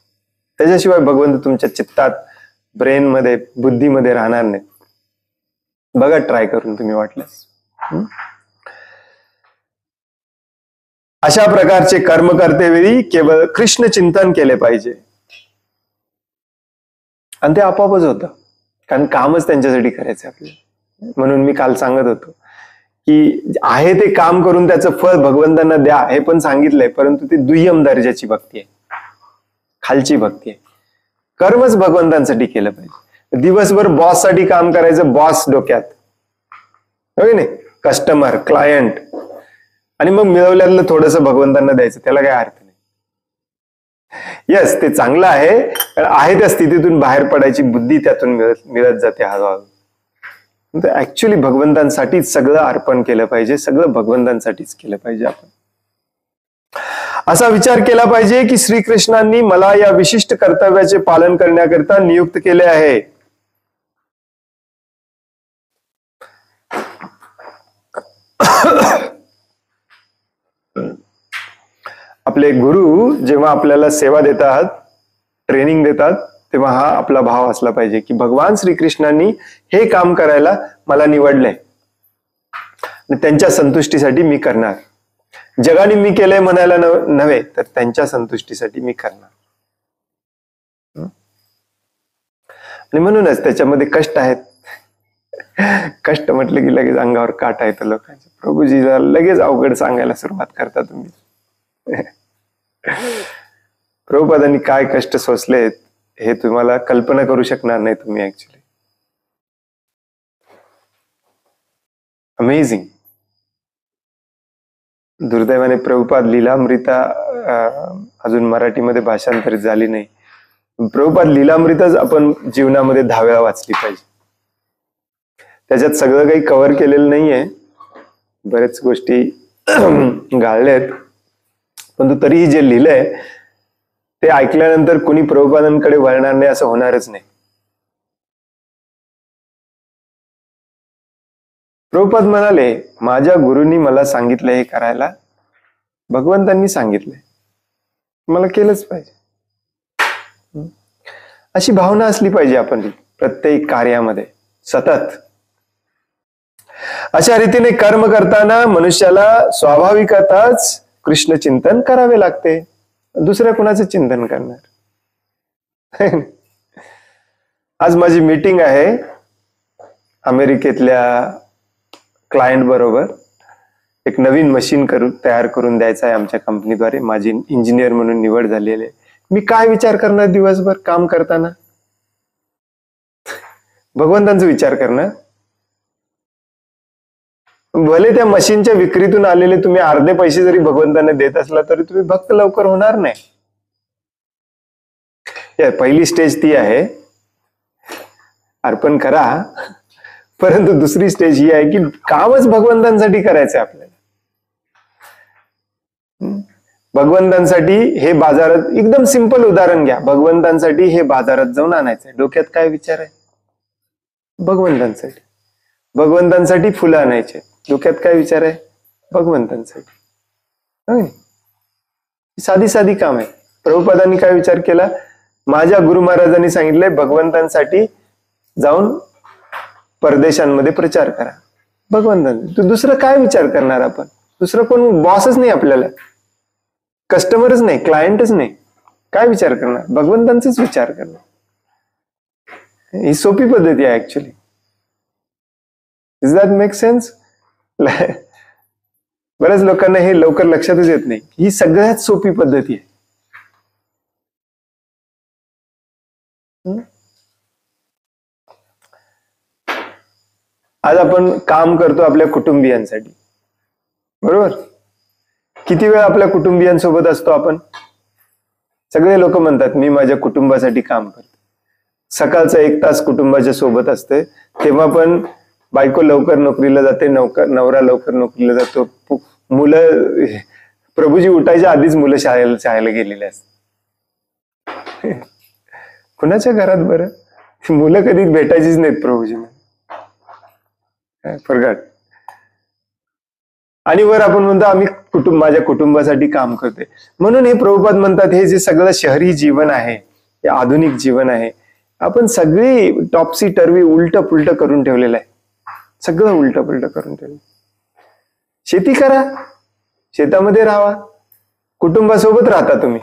त्याच्याशिवाय भगवंत तुमच्या चित्तात, ब्रेन मध्ये, बुद्धीमध्ये राहणार नाही. बघा ट्राय करून तुम्ही वाटल्यास. अशा प्रकारचे कर्म करतेवेळी केवळ कृष्ण चिंतन केले पाहिजे आणि ते आपोआपच होतं, कारण कामच त्यांच्यासाठी करायचं आपल्याला. म्हणून मी काल सांगत होतो की आहे ते काम करून त्याचं फळ भगवंतांना द्या, हे पण सांगितलंय, परंतु ती दुय्यम दर्जाची भक्ती आहे, खालची भक्ती आहे. कर्मच भगवंतांसाठी केलं पाहिजे. दिवसभर बॉस साठी काम करायचं, बॉस डोक्यात, हो नाही, कस्टमर, क्लायंट, आणि मग मिळवल्यातलं थोडंसं भगवंतांना द्यायचं, त्याला काय अर्थ नाही. यस, ते चांगलं आहे त्या स्थितीतून बाहेर पडायची बुद्धी त्यातून मिळत जाते हळूहळू. ऍक्च्युली भगवंतांसाठीच सगळं अर्पण केलं पाहिजे, सगळं भगवंतांसाठीच केलं पाहिजे. आपण असा विचार केला पाहिजे की श्रीकृष्णांनी मला या विशिष्ट कर्तव्याचे पालन करण्याकरिता नियुक्त केले आहे. आपले गुरु जेव्हा आपल्याला सेवा देतात, ट्रेनिंग देतात, तेव्हा हा आपला भाव असला पाहिजे की भगवान श्रीकृष्णांनी हे काम करायला मला निवडलंय आणि त्यांच्या संतुष्टीसाठी मी करणार. जगाने मी केलंय म्हणायला नव्हे, तर त्यांच्या संतुष्टीसाठी मी करणार. आणि म्हणूनच त्याच्यामध्ये कष्ट आहेत. कष्ट म्हटलं की लगेच अंगावर काटा येतो लोकांच्या. प्रभूजी लगेच अवघड सांगायला सुरुवात करता तुम्ही. प्रभुपादांनी काय कष्ट सोसलेत हे तुम्हाला कल्पना करू शकणार नाही तुम्ही. Actually amazing. दुर्दैवाने प्रभुपाद लीलामृता अजून मराठीमध्ये भाषांतरित झाली नाही. प्रभुपाद लीलामृतच आपण जीवनामध्ये 10 वेळा वाचली पाहिजे. त्याच्यात सगळं काही कव्हर केलेलं नाहीये, बरेच गोष्टी गाळल्यात, परंतु तरीही जे लिहिलंय ते ऐकल्यानंतर कोणी प्रभुपादांकडे वळणार नाही असं होणारच नाही. प्रभुपाद म्हणाले, माझ्या गुरूंनी मला सांगितलं हे करायला, भगवंतांनी सांगितलंय, मला केलंच पाहिजे. अशी भावना असली पाहिजे आपण प्रत्येक कार्यामध्ये सतत. अशा रीतीने कर्म करताना मनुष्याला स्वाभाविकतच कृष्ण चिंतन करावे लागते. दुसऱ्या कुणाचं चिंतन करणार? आज माझी मीटिंग आहे अमेरिकेतल्या क्लायंट बरोबर. एक नवीन मशीन तयार करून द्यायचं आहे आमच्या कंपनीद्वारे. माझी इंजिनियर म्हणून निवड झालेली आहे. मी काय विचार करणार दिवसभर काम करताना? भगवंतांचा विचार करणार. भले त्या मशीनच्या विक्रीतून आलेले तुम्ही अर्धे पैसे जरी भगवंतांना देत असला तरी तुम्ही भक्त लवकर होणार नाही. पहिली स्टेज ती आहे, अर्पण करा. परंतु दुसरी स्टेज ही आहे की कामच भगवंतांसाठी करायचं आहे आपल्याला. भगवंतांसाठी हे बाजारात, एकदम सिंपल उदाहरण घ्या, भगवंतांसाठी हे बाजारात जाऊन आणायचंय. डोक्यात काय विचार आहे? भगवंतांसाठी. भगवंतांसाठी फुलं आणायचे, डोक्यात काय विचार आहे? भगवंतांसाठी. साधी साधी काम आहे. प्रभुपादांनी काय विचार केला? माझ्या गुरु महाराजांनी सांगितलंय भगवंतांसाठी जाऊन परदेशांमध्ये प्रचार करा. भगवंतांचा दुसरं काय विचार करणार आपण? दुसरं कोण बॉसच नाही आपल्याला, कस्टमरच नाही, क्लायंटच नाही. काय विचार करणार? भगवंतांचाच विचार करणार. ही सोपी पद्धती आहे actually. Is that make sense? बऱ्याच लोकांना हे लवकर लक्षातच येत नाही. ही सगळ्यात सोपी पद्धती आहे. आज आपण काम करतो आपल्या कुटुंबियांसाठी, बरोबर? किती वेळ आपल्या कुटुंबियांसोबत असतो आपण? सगळे लोक म्हणतात मी माझ्या कुटुंबासाठी काम करतो. सकाळचा 1 तास कुटुंबाच्या सोबत असते, तेव्हा पण बायको लवकर नोकरीला जाते, नवरा लवकर नोकरीला जातो. मुलं, प्रभूजी उठायच्या आधीच मुलं शाळेला गेलेले असतात. कुणाच्या घरात बरं? मुलं कधी भेटायचीच नाहीत प्रभूजींना. फरकाट. आणि वर आपण म्हणतो आम्ही माझ्या कुटुंबासाठी काम करतोय. म्हणून हे प्रभुपाद म्हणतात हे जे सगळं शहरी जीवन आहे, हे आधुनिक जीवन आहे, आपण सगळी टॉपसी टर्वी उलट पुलट करून ठेवलेलं आहे. सगळं उलट पुलट करून ठेवलं. शेती करा, शेतामध्ये राहा, कुटुंबासोबत राहता. तुम्ही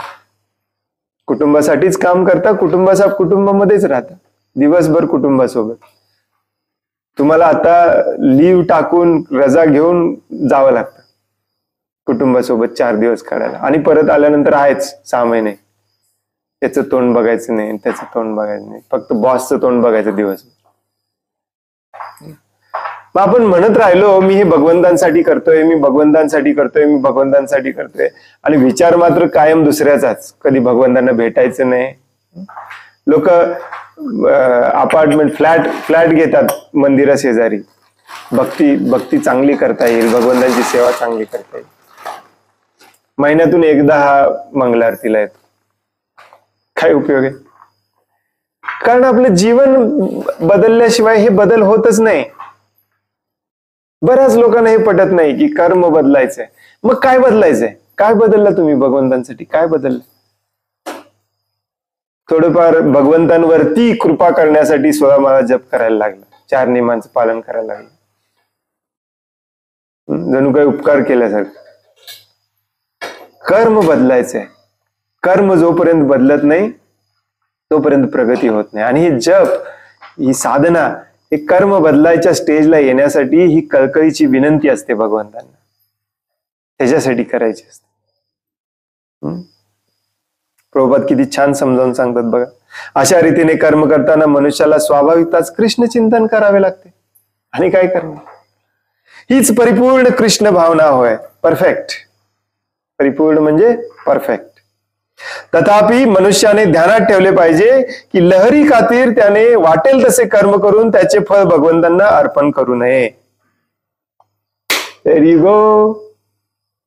कुटुंबासाठीच काम करता, कुटुंबामध्येच राहता, दिवसभर कुटुंबासोबत. तुम्हाला आता लीव टाकून रजा घेऊन जावं लागतं कुटुंबासोबत 4 दिवस काढायला. आणि परत आल्यानंतर आहेच 6 महिने. त्याचं तोंड बघायचं नाही, त्याचं तोंड बघायचं नाही, फक्त बॉसचं तोंड बघायचं दिवसभर. मग आपण म्हणत राहिलो मी हे भगवंतांसाठी करतोय, मी भगवंतांसाठी करतोय, मी भगवंतांसाठी करतोय, आणि विचार मात्र कायम दुसऱ्याचाच. कधी भगवंतांना भेटायचं नाही. लोक अपार्टमेंट फ्लॅट घेतात मंदिरा शेजारी. भक्ती चांगली करता येईल, भगवंतांची सेवा चांगली करता येईल. महिन्यातून एकदा हा मंगलारतीला येतो. काय उपयोग आहे? कारण आपलं जीवन बदलल्याशिवाय हे बदल होतच नाही. बऱ्याच लोकांना हे पटत नाही की कर्म बदलायचंय. मग काय बदलायचंय? काय बदललं तुम्ही भगवंतांसाठी? काय बदललं? थोडंफार भगवंतांवरती कृपा करण्यासाठी 16 माळा जप करायला लागला, 4 नियमांचं पालन करायला लागलं. जणू काही उपकार केल्यासारखं. कर्म बदलायचंय. कर्म जोपर्यंत बदलत नाही तोपर्यंत प्रगती होत नाही. आणि हे जप, ही साधना, हे कर्म बदलायच्या स्टेजला येण्यासाठी ही कळकळीची विनंती असते भगवंतांना, त्याच्यासाठी करायची असते. प्रभुपाद किती छान समजावून सांगतात बघा. अशा रीतीने कर्म करताना मनुष्याला स्वाभाविकताच कृष्ण चिंतन करावे लागते. आणि काय करणार? हीच परिपूर्ण कृष्ण भावना होय. परफेक्ट. परिपूर्ण म्हणजे परफेक्ट. तथापि मनुष्याने ध्यानात ठेवले पाहिजे की लहरी खातीर त्याने वाटेल तसे कर्म करून त्याचे फळ भगवंतांना अर्पण करू नये. There you go.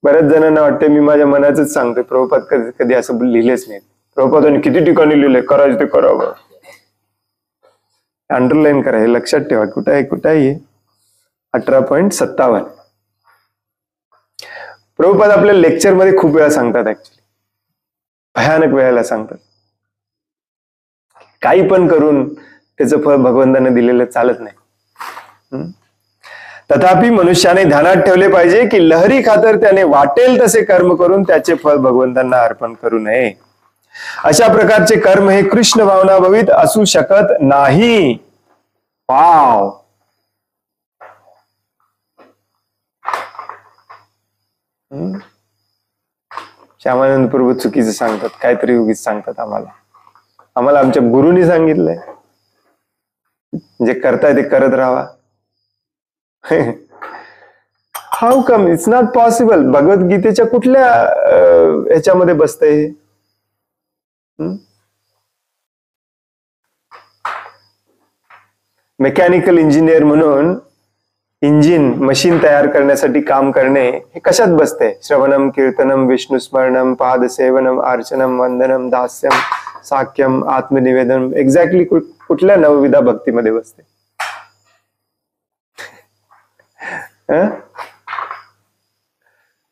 बऱ्याच जणांना वाटते मी माझ्या मनाचंच सांगतोय. प्रभुपाद कधी असं लिहिलेच नाही. प्रभुपादांनी किती ठिकाणी लिहिलंय करायचं ते करावं. अंडरलाईन करा, हे लक्षात ठेवा. कुठं आहे 18.57. प्रभुपाद आपल्या लेक्चरमध्ये खूप वेळा सांगतात, ऍक्च्युली भयानक वेळेला सांगतात, काही पण करून त्याचं फळ भगवंतांना दिलेलं चालत नाही. तथापि मनुष्याने ध्यानात ठेवले पाहिजे की लहरी खातर त्याने वाटेल तसे कर्म करून त्याचे फळ भगवंतांना अर्पण करू नये. अशा प्रकारचे कर्म हे कृष्ण भावनाभवित असू शकत नाही. वाव. श्यामानंद प्रभू चुकीचं सांगतात, काहीतरी उगीच सांगतात आम्हाला आमच्या गुरुनी सांगितलंय, जे करताय ते करत राहा. How come it's not possible. भगवद्गीतेच्या कुठल्या ह्याच्यामध्ये बसतंय? मेकॅनिकल इंजिनियर म्हणून इंजिन मशीन तयार करण्यासाठी काम करणे हे कशात बसते? श्रवणम, कीर्तनम, विष्णू स्मरणम, पाद सेवनम, अर्चनम, वंदनम, दास्यम, साख्यम, आत्मनिवेदनम. एक्झॅक्टली कुठल्या नवविधा भक्तीमध्ये बसते?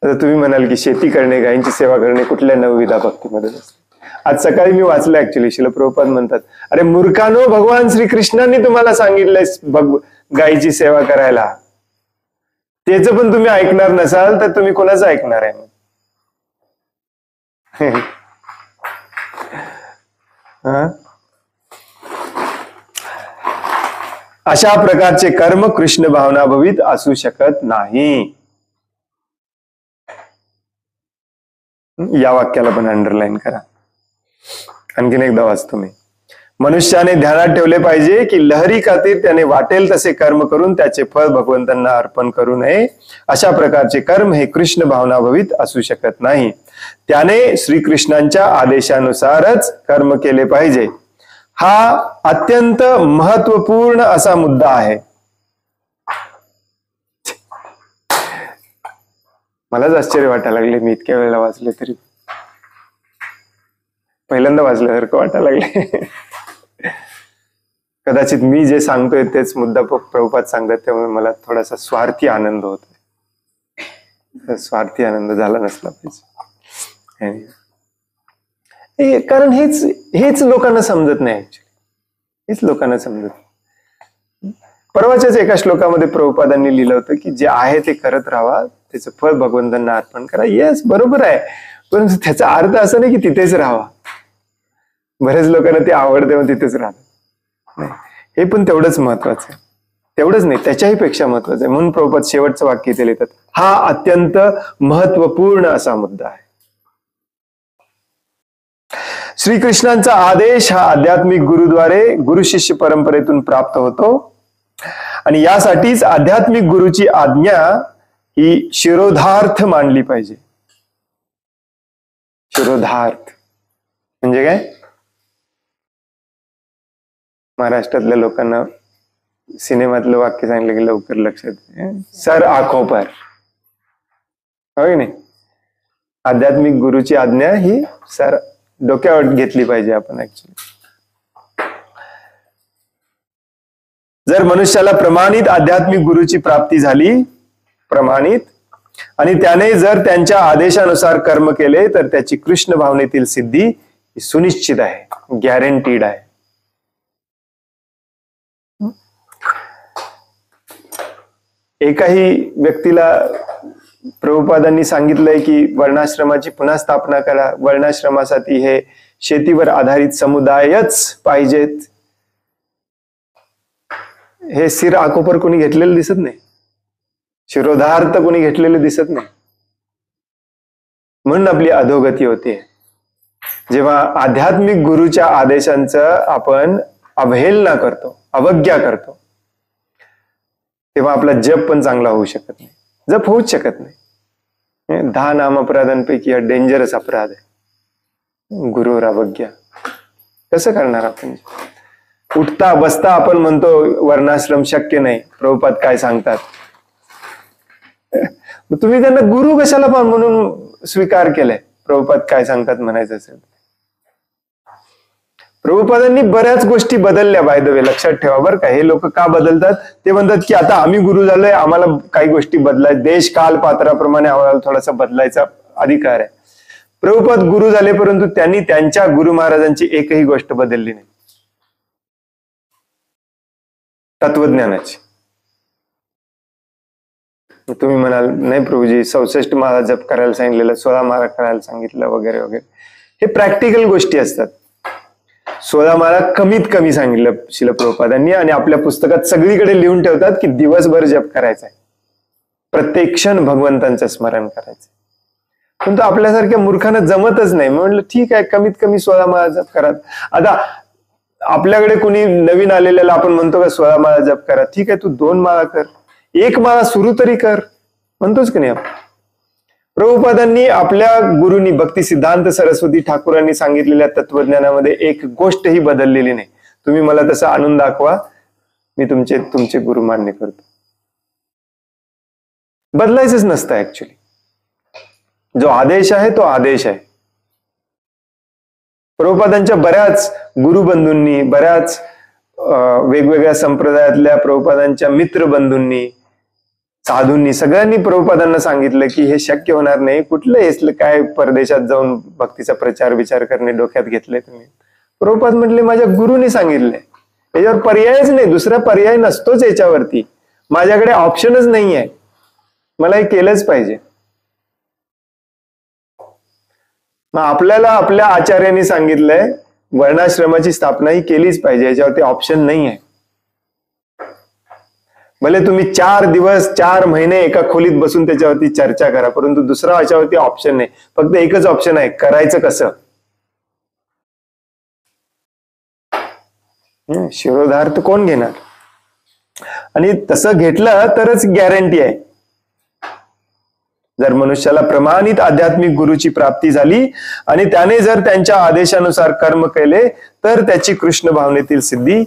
आता तुम्ही म्हणाल की शेती करणे, गायींची सेवा करणे कुठल्या नवविधा भक्तीमध्ये बसते? आज सकाळी मी वाचलं ऍक्च्युली, श्रील प्रभुपाद म्हणतात, अरे मूर्खानो, भगवान श्रीकृष्णांनी तुम्हाला सांगितलंय गायीची सेवा करायला. त्याच पण तुम्ही ऐकणार नसाल तर तुम्ही कोणाचं ऐकणार आहे? अशा प्रकारचे कर्म कृष्ण भावनाभवित असू शकत नाही. या वाक्याला पण अंडरलाईन करा. आणखीन एकदा वाचतो मी. मनुष्याने ध्यानात ठेवले पाहिजे की लहरी खातीर त्याने वाटेल तसे कर्म करून त्याचे फळ भगवंतांना अर्पण करू नये. अशा प्रकारचे कर्म हे कृष्ण भावनाभवित असू शकत नाही. त्याने श्रीकृष्णांच्या आदेशानुसारच कर्म केले पाहिजे. हा अत्यंत महत्वपूर्ण असा मुद्दा आहे. मलाच आश्चर्य वाटायला लागले, मी इतक्या वेळेला वाचले तरी. पहिल्यांदा वाचल्यासारखं वाटायला लागले. कदाचित मी जे सांगतोय तेच मुद्दा प्रभुपाद सांगतात, त्यामुळे मला थोडासा स्वार्थी आनंद होतोय. स्वार्थी आनंद झाला नसला पाहिजे. कारण हेच लोकांना समजत नाही. ऍक्च्युली हेच लोकांना समजत. परवाच्याच एका श्लोकामध्ये प्रभुपादांनी लिहिलं होतं की जे आहे ते करत राहा, त्याचं फळ भगवंतांना अर्पण करा. येस, बरोबर आहे, परंतु त्याचा अर्थ असा नाही की तिथेच राहावा. बरेच लोकांना ते आवडते मग तिथेच राहतात. नाही, हे पण तेवढंच महत्वाचं आहे. तेवढंच नाही, त्याच्याही पेक्षा महत्वाचं आहे. म्हणून प्रभुपाद शेवटचं वाक्य इथे लिहितात, हा अत्यंत महत्वपूर्ण असा मुद्दा आहे. श्रीकृष्णांचा आदेश हा आध्यात्मिक गुरुद्वारे गुरु शिष्य परंपरेतून प्राप्त होतो आणि यासाठीच आध्यात्मिक गुरुची आज्ञा ही शिरोधार्थ मानली पाहिजे. शिरोधार्थ म्हणजे काय? महाराष्ट्रातल्या लोकांना सिनेमातलं वाक्य सांगितलं की लवकर लक्षात येईल, सर आंखों पर. होय नाही? आध्यात्मिक गुरुची आज्ञा ही सर डोक्यावर घेतली पाहिजे आपण. ऍक्च्युली जर मनुष्याला प्रमाणित आध्यात्मिक गुरुची प्राप्ती झाली, प्रमाणित, आणि त्याने जर त्यांच्या आदेशानुसार कर्म केले तर त्याची कृष्ण भावनेतील सिद्धी सुनिश्चित आहे, गॅरंटीड आहे. एकाही व्यक्तीला प्रभुपादांनी सांगितलंय की वर्णाश्रमाची पुन्हा स्थापना करा. वर्णाश्रमासाठी हे शेतीवर आधारित समुदायच पाहिजेत. हे सिर आकोपर कोणी घेतलेलं दिसत नाही. शिरोधार्थ कोणी घेतलेले दिसत नाही. म्हणून आपली अधोगती होते. जेव्हा आध्यात्मिक गुरुच्या आदेशांचं आपण अवहेलना करतो, अवज्ञा करतो, तेव्हा आपला जप पण चांगला होऊ शकत नाही. जप होऊच शकत नाही. 10 नामअपराधांपैकी हा डेंजरस अपराध आहे, गुरुवर अवज्ञा. कसं करणार आपण? उठता बसता आपण म्हणतो वर्णाश्रम शक्य नाही, प्रभुपाद काय सांगतात. तुम्ही त्यांना गुरु कशाला म्हणून स्वीकार केलाय? प्रभुपाद काय सांगतात म्हणायचं असेल. प्रभुपादांनी बऱ्याच गोष्टी बदलल्या, बाय द वे, लक्षात ठेवा बरं का. हे लोक का बदलतात? ते म्हणतात की आता आम्ही गुरु झालोय, आम्हाला काही गोष्टी बदलायच्या, देश काल पात्राप्रमाणे आम्हाला थोडासा बदलायचा अधिकार आहे. प्रभुपाद गुरु झाले, परंतु त्यांनी त्यांच्या गुरु महाराजांची एकही गोष्ट बदलली नाही, तत्वज्ञानाची. तुम्ही म्हणाल नाही प्रभूजी 64 माळा जप करायला सांगितलेलं, 16 माळा करायला सांगितलं वगैरे वगैरे. हे प्रॅक्टिकल गोष्टी असतात. 16 माळा कमीत कमी सांगितलं शिला प्रभुपादांनी, आणि आपल्या पुस्तकात सगळीकडे लिहून ठेवतात की दिवसभर जप करायचा आहे, प्रत्येक क्षण भगवंतांचं स्मरण करायचं. पण तो आपल्यासारख्या मूर्खांना जमतच नाही. म्हणलं ठीक आहे, कमीत कमी 16 माळा जप करा. आता आपल्याकडे कुणी नवीन आलेल्याला आपण म्हणतो का 16 माळा जप करा, ठीक आहे तू 2 माळा कर, 1 माळा सुरू तरी कर, म्हणतोच की नाही आपण. प्रभुपादांनी आपल्या गुरुंनी भक्ती सिद्धांत सरस्वती ठाकूरांनी सांगितलेल्या तत्वज्ञानामध्ये एक गोष्टही बदललेली नाही. तुम्ही मला तसं आणून दाखवा, मी तुमचे गुरु मान्य करतो. बदलायचंच नसतं ऍक्च्युली. जो आदेश आहे तो आदेश आहे. प्रभुपादांच्या बऱ्याच गुरुबंधूंनी, बऱ्याच वेगवेगळ्या संप्रदायातल्या प्रभुपादांच्या मित्रबंधूंनी, साधूंनी, सगळ्यांनी प्रभुपादांना सांगितलं की हे शक्य होणार नाही, कुठलं हेसलं काय परदेशात जाऊन भक्तीचा प्रचार विचार करणे डोक्यात घेतलंय तुम्ही. प्रभुपाद म्हटले माझ्या गुरुनी सांगितलंय, याच्यावर पर्यायच नाही, दुसरा पर्याय नसतोच याच्यावरती, माझ्याकडे ऑप्शनच नाही आहे, मला हे केलंच पाहिजे. मग आपल्याला आपल्या आचार्यांनी सांगितलंय वर्णाश्रमाची स्थापना ही केलीच पाहिजे, याच्यावरती ऑप्शन नाही आहे. भले तुम्ही 4 दिवस 4 महिने एका खोलीत बसून त्याच्यावरती चर्चा करा, परंतु दुसरा याच्यावरती ऑप्शन नाही. फक्त एकच ऑप्शन आहे, करायचं कसं. शिरोधार तर कोण घेणार, आणि तसं घेतलं तरच गॅरंटी आहे. जर मनुष्याला प्रमाणित आध्यात्मिक गुरुची प्राप्ती झाली आणि त्याने जर त्यांच्या आदेशानुसार कर्म केले तर त्याची कृष्ण भावनेतील सिद्धी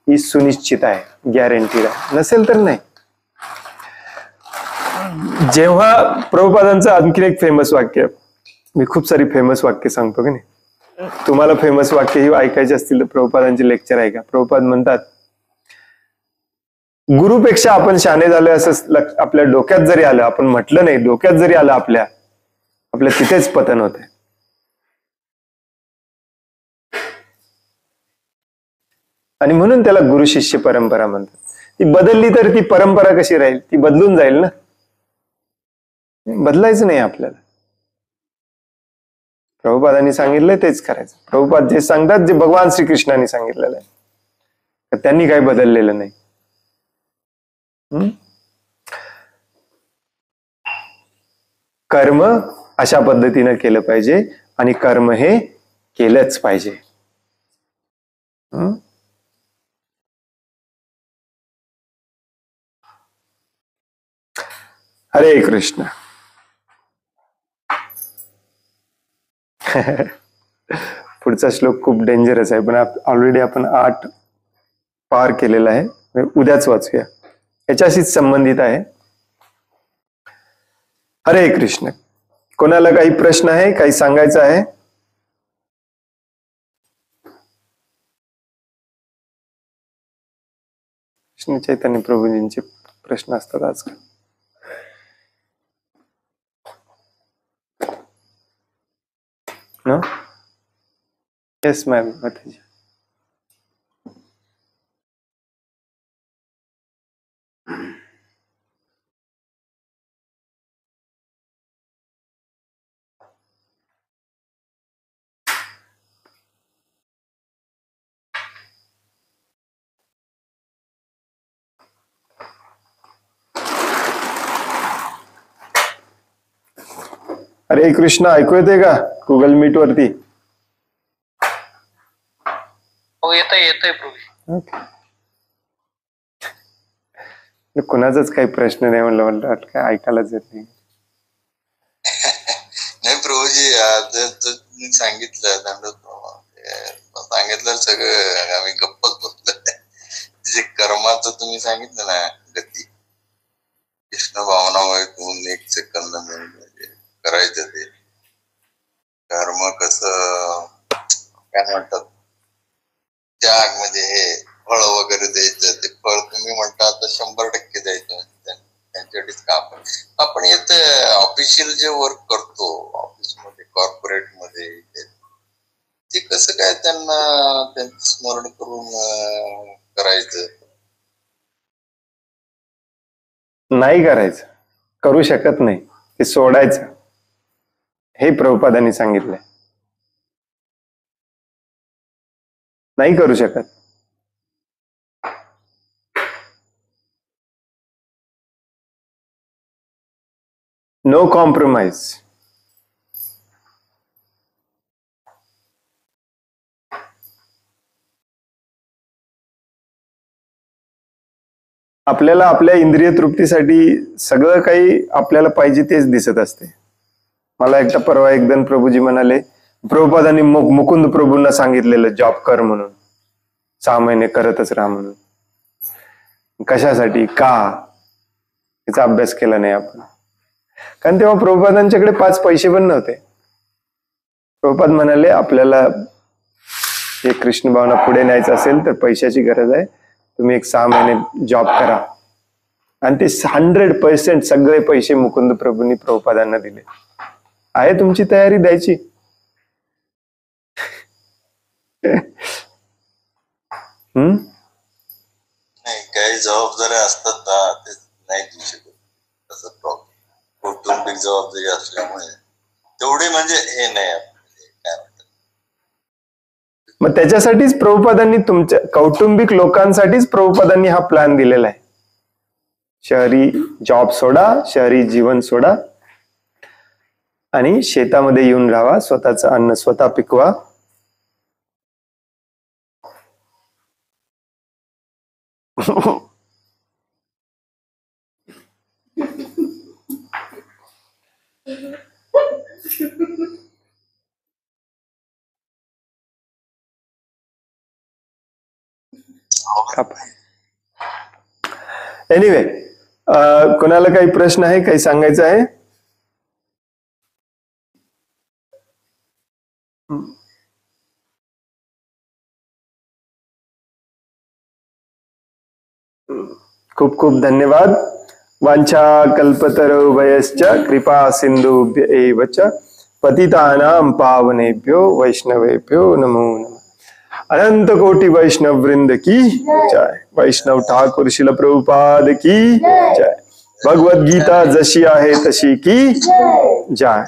ही सुनिश्चित आहे, गॅरंटीड आहे. नसेल तर नाही. जेव्हा प्रभुपादांचं आणखी एक फेमस वाक्य, मी खूप सारी फेमस वाक्य सांगतो की नाही, तुम्हाला फेमस वाक्य ही ऐकायची असतील तर प्रभुपादांचे लेक्चर ऐका. प्रभुपाद म्हणतात, गुरुपेक्षा आपण शहाणे झालोय असं आपल्या डोक्यात जरी आलं, आपण म्हटलं नाही, डोक्यात जरी आलं आपल्या तिथेच पतन होत आहे. आणि म्हणून त्याला गुरु शिष्य परंपरा म्हणतात. ती बदलली तर ती परंपरा कशी राहील, ती बदलून जाईल ना. बदलायचं नाही आपल्याला. प्रभुपादांनी सांगितलंय तेच करायचं. प्रभुपाद जे सांगतात, जे भगवान श्रीकृष्णांनी सांगितलेलं आहे, तर त्यांनी काही बदललेलं नाही. कर्म अशा पद्धतीनं केलं पाहिजे आणि कर्म हे केलंच पाहिजे. हरे कृष्ण. पुढचा श्लोक खूप डेंजरस आहे, पण ऑलरेडी आपण 8 पार केलेला आहे, उद्याच वाचूया. याच्याशीच संबंधित आहे. हरे कृष्ण. कोणाला काही प्रश्न आहे, काही सांगायचं आहे? कृष्ण चैतन्य प्रभूजींचे प्रश्न असतात आजकाल. No? Yes, ma'am. Mataji. हरे कृष्ण. ऐकू येते का गुगल मीट वरती? हो, येतंय प्रभू. कुणाचाच काही प्रश्न नाही, म्हणलं काय ऐकायलाच येत नाही. नाही प्रभूजी, तुम्ही सांगितलं सगळं आम्ही गप्पच बसलो. जे कर्माचं तुम्ही सांगितलं ना, गती कृष्ण भावनामुळे होऊन 1 सेकंद म्हणजे करायचं, ते कर्म कसं काय म्हणतात, त्याग म्हणजे हे फळ वगैरे द्यायचं, ते फळ तुम्ही म्हणता आता 100% द्यायचं त्यांच्यासाठीच का आपण येतं ऑफिशियल जे वर्क करतो ऑफिसमध्ये, कॉर्पोरेट मध्ये, ते कसं काय त्यांचं स्मरण करून करायचं? नाही करायचं, करू शकत नाही, ते सोडायचं. हे प्रभुपादांनी सांगितलंय. नाही करू शकत. No compromise. आपल्याला आपल्या इंद्रिय तृप्तीसाठी सगळं काही आपल्याला पाहिजे तेच दिसत असते. मला एकदा परवा एकदम प्रभूजी म्हणाले, प्रभुपादांनी मुकुंद प्रभूंना सांगितलेलं जॉब कर म्हणून, 6 महिने करतच राहा म्हणून. कशासाठी, का, याचा अभ्यास केला नाही आपण. कारण तेव्हा प्रभुपादांच्याकडे 5 पैसे पण नव्हते. प्रभुपाद म्हणाले, आपल्याला हे कृष्ण भावना पुढे न्यायचं असेल तर पैशाची गरज आहे, तुम्ही एक 6 महिने जॉब करा. आणि ते 100% सगळे पैसे मुकुंद प्रभूंनी प्रभुपादांना दिले. आहे तुमची तयारी द्यायची? नाही, काही जबाबदाऱ्या असतात ना, ते नाही देऊ शकत. तसं प्रॉब्लेम कौटुंबिक जबाबदारी असल्यामुळे तेवढी म्हणजे हे नाही काय म्हणतात. मग त्याच्यासाठीच प्रभुपादांनी तुमच्या कौटुंबिक लोकांसाठीच प्रभुपादांनी हा प्लॅन दिलेला आहे. शहरी जॉब सोडा, शहरी जीवन सोडा आणि शेतामध्ये येऊन राहा, स्वतःचं अन्न स्वतः पिकवा. एनिवे, कोणाला काही प्रश्न आहे, काही सांगायचं आहे? खूप खूप धन्यवाद. वांछा कल्पतरुभयश्च कृपा सिंधुभ्य एव च पतितानां पावनेभ्यो वैष्णवेभ्यो नमो नमः. अनंत कोटि वैष्णव वृंद की जय. वैष्णव ठाकुर शिल प्रभुपाद की जय. भगवद गीता जशी आहे तशी की जय.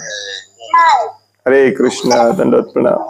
हरे कृष्ण. दंडवत प्रणाम.